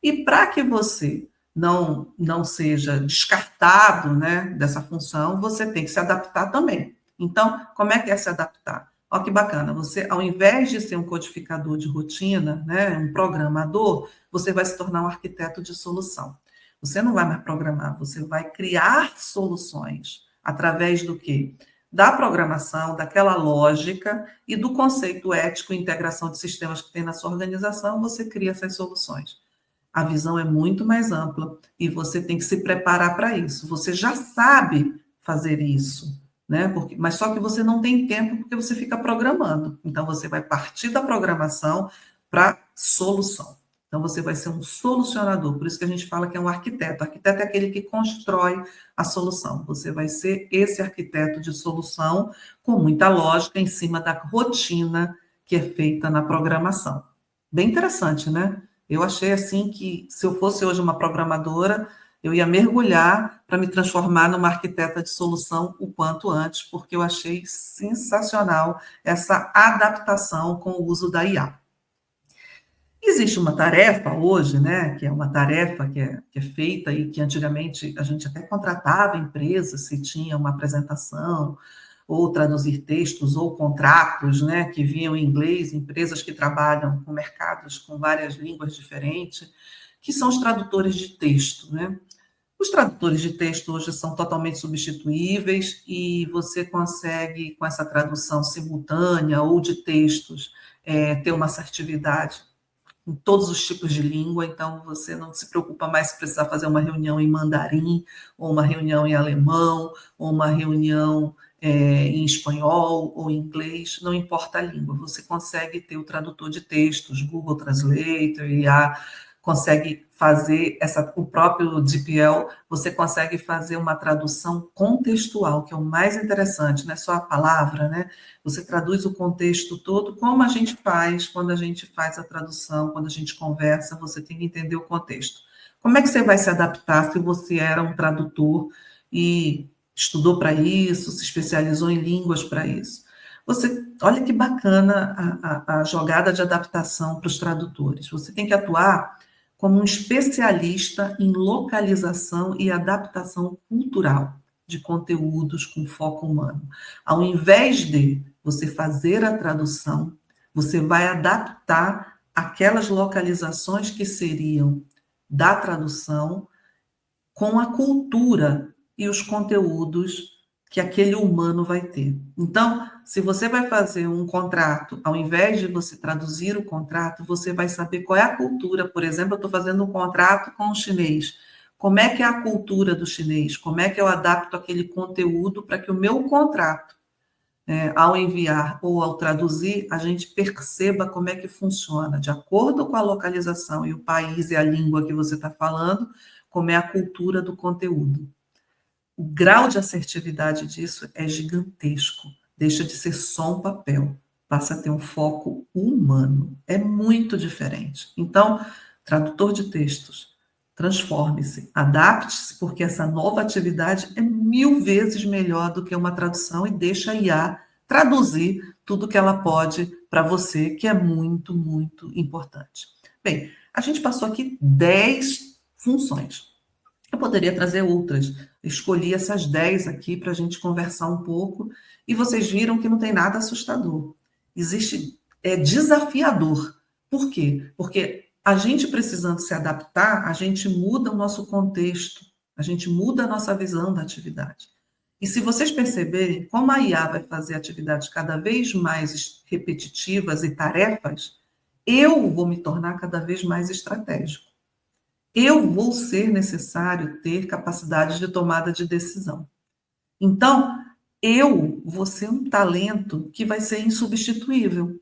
E para que você não seja descartado, né, dessa função, você tem que se adaptar também. Então, como é que é se adaptar? Olha que bacana, você, ao invés de ser um codificador de rotina, né, um programador, você vai se tornar um arquiteto de solução. Você não vai mais programar, você vai criar soluções através do quê? Da programação, daquela lógica e do conceito ético e integração de sistemas que tem na sua organização, você cria essas soluções. A visão é muito mais ampla e você tem que se preparar para isso. Você já sabe fazer isso, né? Mas só que você não tem tempo porque você fica programando. Então você vai partir da programação para solução. Então você vai ser um solucionador. Por isso que a gente fala que é um arquiteto. O arquiteto é aquele que constrói a solução. Você vai ser esse arquiteto de solução com muita lógica em cima da rotina que é feita na programação. Bem interessante, né? Eu achei assim que se eu fosse hoje uma programadora, eu ia mergulhar para me transformar numa arquiteta de solução o quanto antes, porque eu achei sensacional essa adaptação com o uso da IA. Existe uma tarefa hoje, né, que é uma tarefa que é feita e que antigamente a gente até contratava empresas se tinha uma apresentação, ou traduzir textos ou contratos, né, que vinham em inglês, empresas que trabalham com mercados com várias línguas diferentes, que são os tradutores de texto, né? Os tradutores de texto hoje são totalmente substituíveis e você consegue, com essa tradução simultânea ou de textos, ter uma assertividade em todos os tipos de língua, então você não se preocupa mais se precisar fazer uma reunião em mandarim, ou uma reunião em alemão, ou uma reunião em espanhol ou em inglês, não importa a língua, você consegue ter o tradutor de textos, Google Translator, IA, consegue fazer o próprio DeepL, você consegue fazer uma tradução contextual, que é o mais interessante, não é só a palavra, né? Você traduz o contexto todo, como a gente faz quando a gente faz a tradução, quando a gente conversa, você tem que entender o contexto. Como é que você vai se adaptar se você era um tradutor e estudou para isso, se especializou em línguas para isso? Olha que bacana a jogada de adaptação para os tradutores. Você tem que atuar como um especialista em localização e adaptação cultural de conteúdos com foco humano. Ao invés de você fazer a tradução, você vai adaptar aquelas localizações que seriam da tradução com a cultura e os conteúdos que aquele humano vai ter. Então, se você vai fazer um contrato, ao invés de você traduzir o contrato, você vai saber qual é a cultura. Por exemplo, eu estou fazendo um contrato com o chinês. Como é que é a cultura do chinês? Como é que eu adapto aquele conteúdo para que o meu contrato, ao enviar ou ao traduzir, a gente perceba como é que funciona, de acordo com a localização e o país e a língua que você está falando, como é a cultura do conteúdo. o grau de assertividade disso é gigantesco. Deixa de ser só um papel, passa a ter um foco humano. É muito diferente. Então, tradutor de textos, transforme-se, adapte-se, porque essa nova atividade é 1000 vezes melhor do que uma tradução e deixa a IA traduzir tudo que ela pode para você, que é muito, muito importante. Bem, a gente passou aqui 10 funções. Eu poderia trazer outras. Escolhi essas 10 aqui para a gente conversar um pouco e vocês viram que não tem nada assustador. É desafiador. Por quê? Porque a gente precisando se adaptar, a gente muda o nosso contexto, a gente muda a nossa visão da atividade. E se vocês perceberem como a IA vai fazer atividades cada vez mais repetitivas e tarefas, eu vou me tornar cada vez mais estratégico. Eu vou ser necessário ter capacidade de tomada de decisão. Então, eu vou ser um talento que vai ser insubstituível.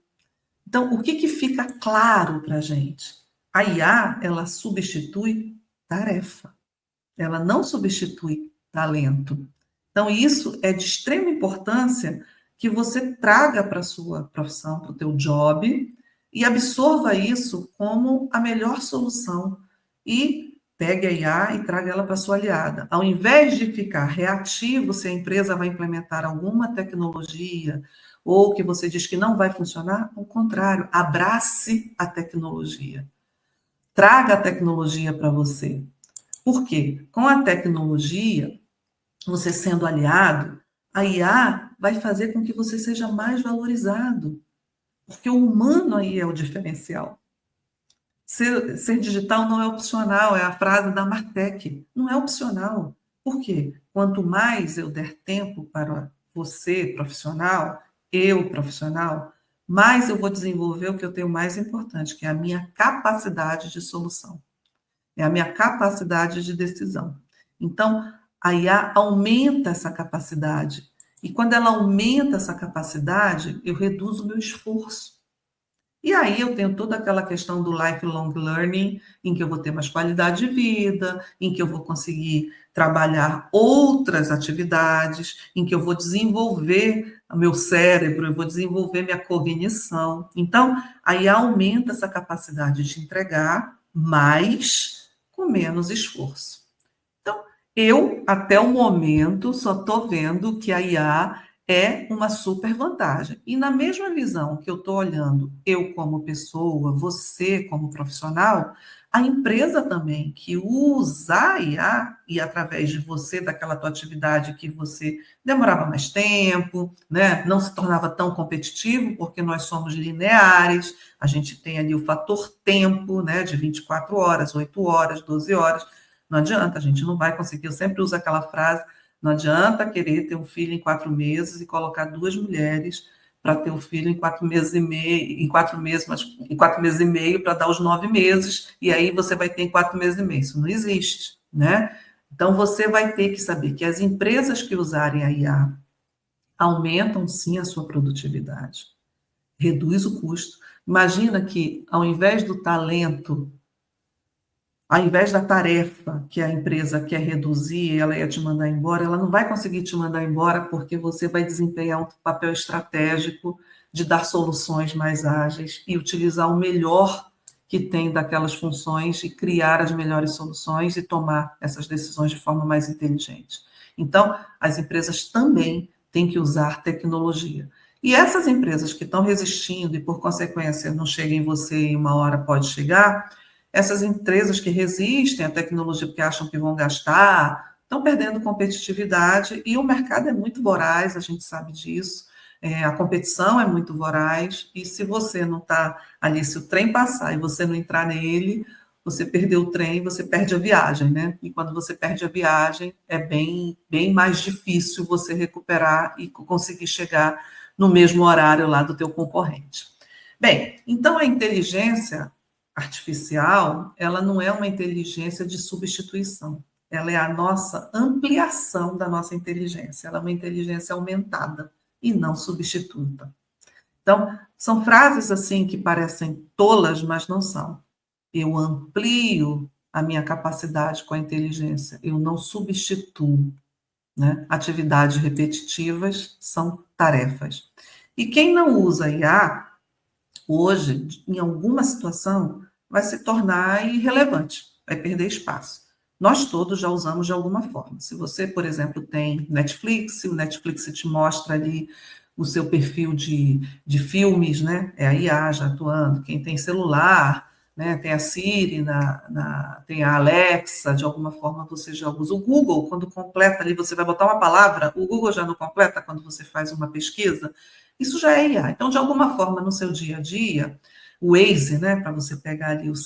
Então, o que fica claro para a gente? A IA, ela substitui tarefa. Ela não substitui talento. Então, isso é de extrema importância que você traga para a sua profissão, para o teu job, e absorva isso como a melhor solução. E pegue a IA e traga ela para a sua aliada. Ao invés de ficar reativo se a empresa vai implementar alguma tecnologia ou que você diz que não vai funcionar, ao contrário, abrace a tecnologia. Traga a tecnologia para você. Por quê? Com a tecnologia, você sendo aliado, a IA vai fazer com que você seja mais valorizado, porque o humano aí é o diferencial. Ser digital não é opcional, é a frase da Martech. Não é opcional. Por quê? Quanto mais eu der tempo para você, profissional, eu, profissional, mais eu vou desenvolver o que eu tenho mais importante, que é a minha capacidade de solução. É a minha capacidade de decisão. Então, a IA aumenta essa capacidade. E quando ela aumenta essa capacidade, eu reduzo o meu esforço. E aí eu tenho toda aquela questão do lifelong learning, em que eu vou ter mais qualidade de vida, em que eu vou conseguir trabalhar outras atividades, em que eu vou desenvolver o meu cérebro, eu vou desenvolver minha cognição. Então, aí aumenta essa capacidade de entregar mais com menos esforço. Então, eu, até o momento, só estou vendo que a IA é uma super vantagem. E na mesma visão que eu estou olhando, eu como pessoa, você como profissional, a empresa também que usa a IA e através de você, daquela tua atividade que você demorava mais tempo, né? Não se tornava tão competitivo, porque nós somos lineares, a gente tem ali o fator tempo, né? De 24 horas, 8 horas, 12 horas. Não adianta, a gente não vai conseguir. Eu sempre uso aquela frase: não adianta querer ter um filho em 4 meses e colocar 2 mulheres para ter um filho em 4 meses e meio, em 4 meses, mas em 4 meses e meio para dar os 9 meses, e aí você vai ter em 4 meses e meio. Isso não existe, né? Então você vai ter que saber que as empresas que usarem a IA aumentam sim a sua produtividade, reduz o custo. Imagina que ao invés do talento, ao invés da tarefa que a empresa quer reduzir, ela ia te mandar embora, ela não vai conseguir te mandar embora porque você vai desempenhar um papel estratégico de dar soluções mais ágeis e utilizar o melhor que tem daquelas funções e criar as melhores soluções e tomar essas decisões de forma mais inteligente. Então, as empresas também têm que usar tecnologia. E essas empresas que estão resistindo e, por consequência, não chegam em você e uma hora pode chegar, essas empresas que resistem à tecnologia porque acham que vão gastar, estão perdendo competitividade e o mercado é muito voraz, a gente sabe disso. A competição é muito voraz e se você não está ali, se o trem passar e você não entrar nele, você perdeu o trem, você perde a viagem, né? E quando você perde a viagem, é bem mais difícil você recuperar e conseguir chegar no mesmo horário lá do teu concorrente. Bem, então a inteligência artificial, ela não é uma inteligência de substituição, ela é a nossa ampliação da nossa inteligência, ela é uma inteligência aumentada e não substituta. Então, são frases assim que parecem tolas, mas não são. Eu amplio a minha capacidade com a inteligência, eu não substituo. né? Atividades repetitivas são tarefas. E quem não usa IA, hoje, em alguma situação, vai se tornar irrelevante, vai perder espaço. Nós todos já usamos de alguma forma. Se você, por exemplo, tem Netflix, se o Netflix te mostra ali o seu perfil de filmes, né? É a IA já atuando. Quem tem celular, né? Tem a Siri, tem a Alexa, de alguma forma você já usa. O Google, quando completa ali, você vai botar uma palavra, o Google já não completa quando você faz uma pesquisa. Isso já é IA. Então, de alguma forma, no seu dia a dia, o Waze, né, para você pegar ali o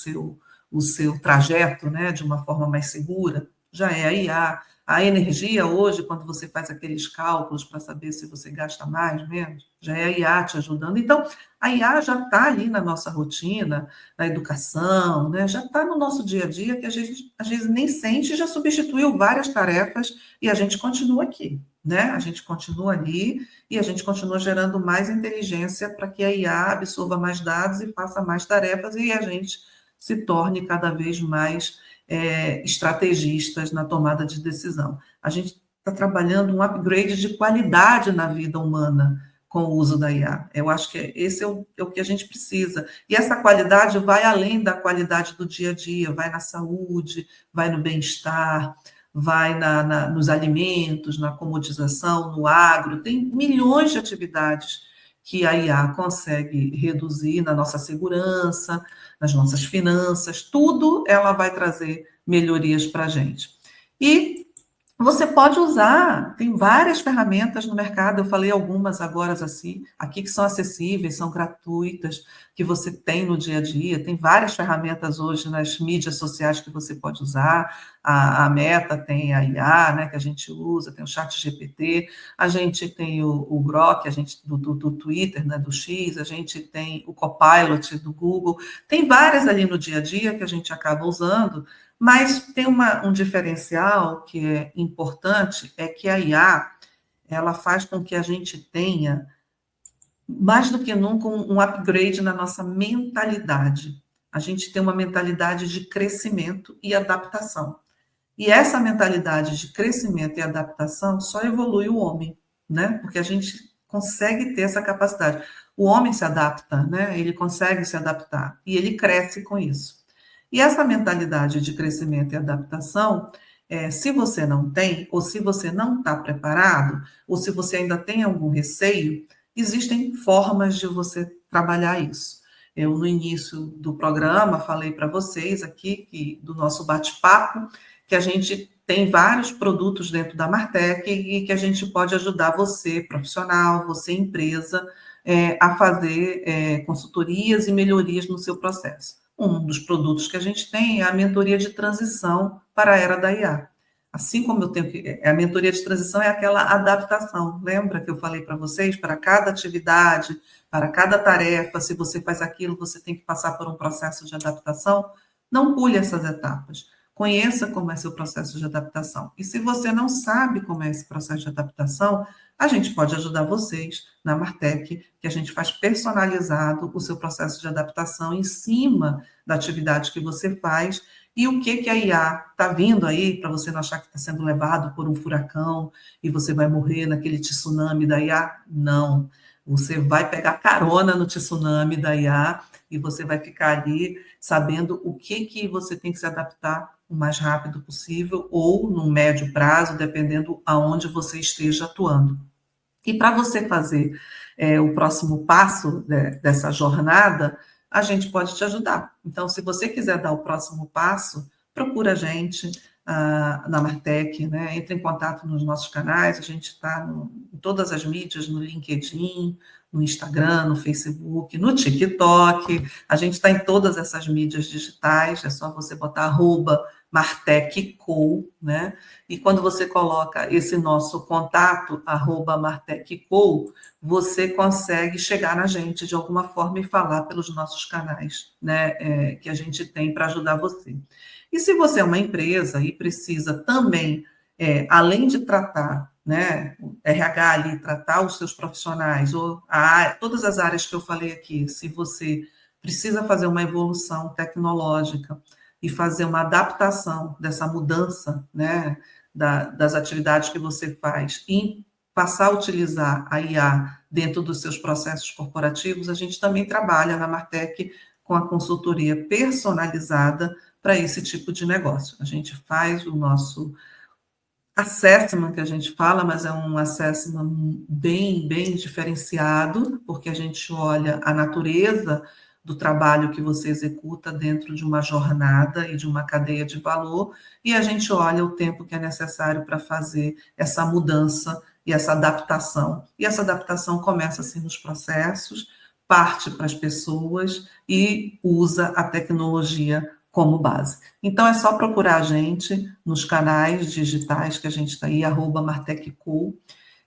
seu trajeto, né, de uma forma mais segura, já é a IA. A energia hoje, quando você faz aqueles cálculos para saber se você gasta mais, menos, já é a IA te ajudando. Então, a IA já está ali na nossa rotina, na educação, né, já está no nosso dia a dia, que a gente às vezes nem sente, já substituiu várias tarefas e a gente continua aqui, né? A gente continua ali e a gente continua gerando mais inteligência para que a IA absorva mais dados e faça mais tarefas e a gente se torne cada vez mais estrategistas na tomada de decisão. A gente está trabalhando um upgrade de qualidade na vida humana com o uso da IA. Eu acho que esse é o que a gente precisa. E essa qualidade vai além da qualidade do dia a dia, vai na saúde, vai no bem-estar, vai nos alimentos, na comodização, no agro, tem milhões de atividades que a IA consegue reduzir na nossa segurança, nas nossas finanças, tudo ela vai trazer melhorias para a gente. E você pode usar, tem várias ferramentas no mercado, eu falei algumas agora assim, aqui que são acessíveis, são gratuitas, que você tem no dia a dia, tem várias ferramentas hoje nas mídias sociais que você pode usar, a Meta tem a IA, né, que a gente usa, tem o chat GPT, a gente tem o Grok, a gente do Twitter, né, do X, a gente tem o Copilot do Google, tem várias ali no dia a dia que a gente acaba usando, mas tem um diferencial que é importante, é que a IA, ela faz com que a gente tenha, mais do que nunca, um upgrade na nossa mentalidade. A gente tem uma mentalidade de crescimento e adaptação. E essa mentalidade de crescimento e adaptação só evolui o homem, né? Porque a gente consegue ter essa capacidade. O homem se adapta, né? Ele consegue se adaptar e ele cresce com isso. E essa mentalidade de crescimento e adaptação, se você não tem, ou se você não está preparado, ou se você ainda tem algum receio, existem formas de você trabalhar isso. Eu, no início do programa, falei para vocês aqui, do nosso bate-papo, que a gente tem vários produtos dentro da Martech e que a gente pode ajudar você, profissional, você, empresa, a fazer consultorias e melhorias no seu processo. Um dos produtos que a gente tem é a mentoria de transição para a era da IA. Assim como eu tenho que. A mentoria de transição é aquela adaptação. Lembra que eu falei para vocês? Para cada atividade, para cada tarefa, se você faz aquilo, você tem que passar por um processo de adaptação. Não pule essas etapas. Conheça como é seu processo de adaptação. E se você não sabe como é esse processo de adaptação, a gente pode ajudar vocês na Martech, que a gente faz personalizado o seu processo de adaptação em cima da atividade que você faz e o que a IA está vindo aí, para você não achar que está sendo levado por um furacão e você vai morrer naquele tsunami da IA. Não. Você vai pegar carona no tsunami da IA e você vai ficar ali sabendo o que você tem que se adaptar o mais rápido possível ou no médio prazo, dependendo aonde você esteja atuando. E para você fazer o próximo passo dessa jornada, a gente pode te ajudar. Então, se você quiser dar o próximo passo, procura a gente na Martech, né? Entre em contato nos nossos canais, a gente está em todas as mídias, no LinkedIn, no Instagram, no Facebook, no TikTok, a gente está em todas essas mídias digitais, é só você botar @martechco, né? E quando você coloca esse nosso contato, @martechco, você consegue chegar na gente de alguma forma e falar pelos nossos canais, né? Que a gente tem para ajudar você. E se você é uma empresa e precisa também, além de tratar, né, o RH ali, tratar os seus profissionais, ou todas as áreas que eu falei aqui, se você precisa fazer uma evolução tecnológica e fazer uma adaptação dessa mudança, né, das atividades que você faz em passar a utilizar a IA dentro dos seus processos corporativos, a gente também trabalha na Martech com a consultoria personalizada para esse tipo de negócio. A gente faz o nosso assessment, que a gente fala, mas é um assessment bem diferenciado, porque a gente olha a natureza do trabalho que você executa dentro de uma jornada e de uma cadeia de valor, e a gente olha o tempo que é necessário para fazer essa mudança e essa adaptação. E essa adaptação começa assim nos processos, parte para as pessoas e usa a tecnologia como base. Então é só procurar a gente nos canais digitais que a gente está aí, @martechcool.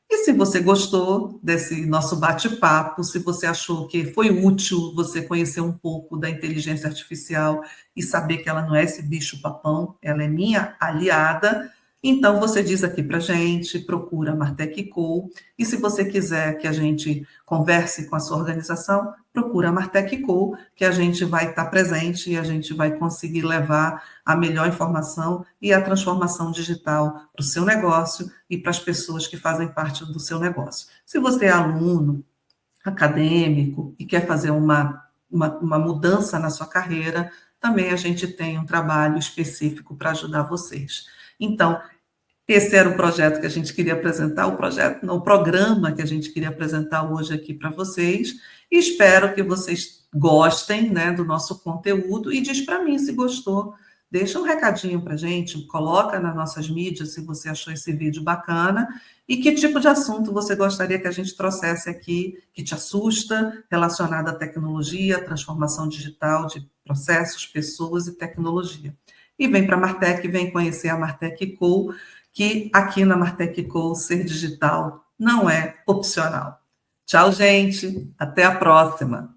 E se você gostou desse nosso bate-papo, se você achou que foi útil você conhecer um pouco da inteligência artificial e saber que ela não é esse bicho-papão, ela é minha aliada, então você diz aqui para a gente, procura a Martech Co. E se você quiser que a gente converse com a sua organização, procura a Martech Co, que a gente vai estar presente e a gente vai conseguir levar a melhor informação e a transformação digital para o seu negócio e para as pessoas que fazem parte do seu negócio. Se você é aluno, acadêmico e quer fazer uma mudança na sua carreira, também a gente tem um trabalho específico para ajudar vocês. Então, esse era o projeto que a gente queria apresentar, o programa que a gente queria apresentar hoje aqui para vocês, e espero que vocês gostem, né, do nosso conteúdo, e diz para mim se gostou. Deixa um recadinho para a gente, coloca nas nossas mídias se você achou esse vídeo bacana, e que tipo de assunto você gostaria que a gente trouxesse aqui, que te assusta, relacionado à tecnologia, transformação digital de processos, pessoas e tecnologia. E vem para a Martech, vem conhecer a Martech Co, que aqui na Martech Co ser digital não é opcional. Tchau, gente. Até a próxima.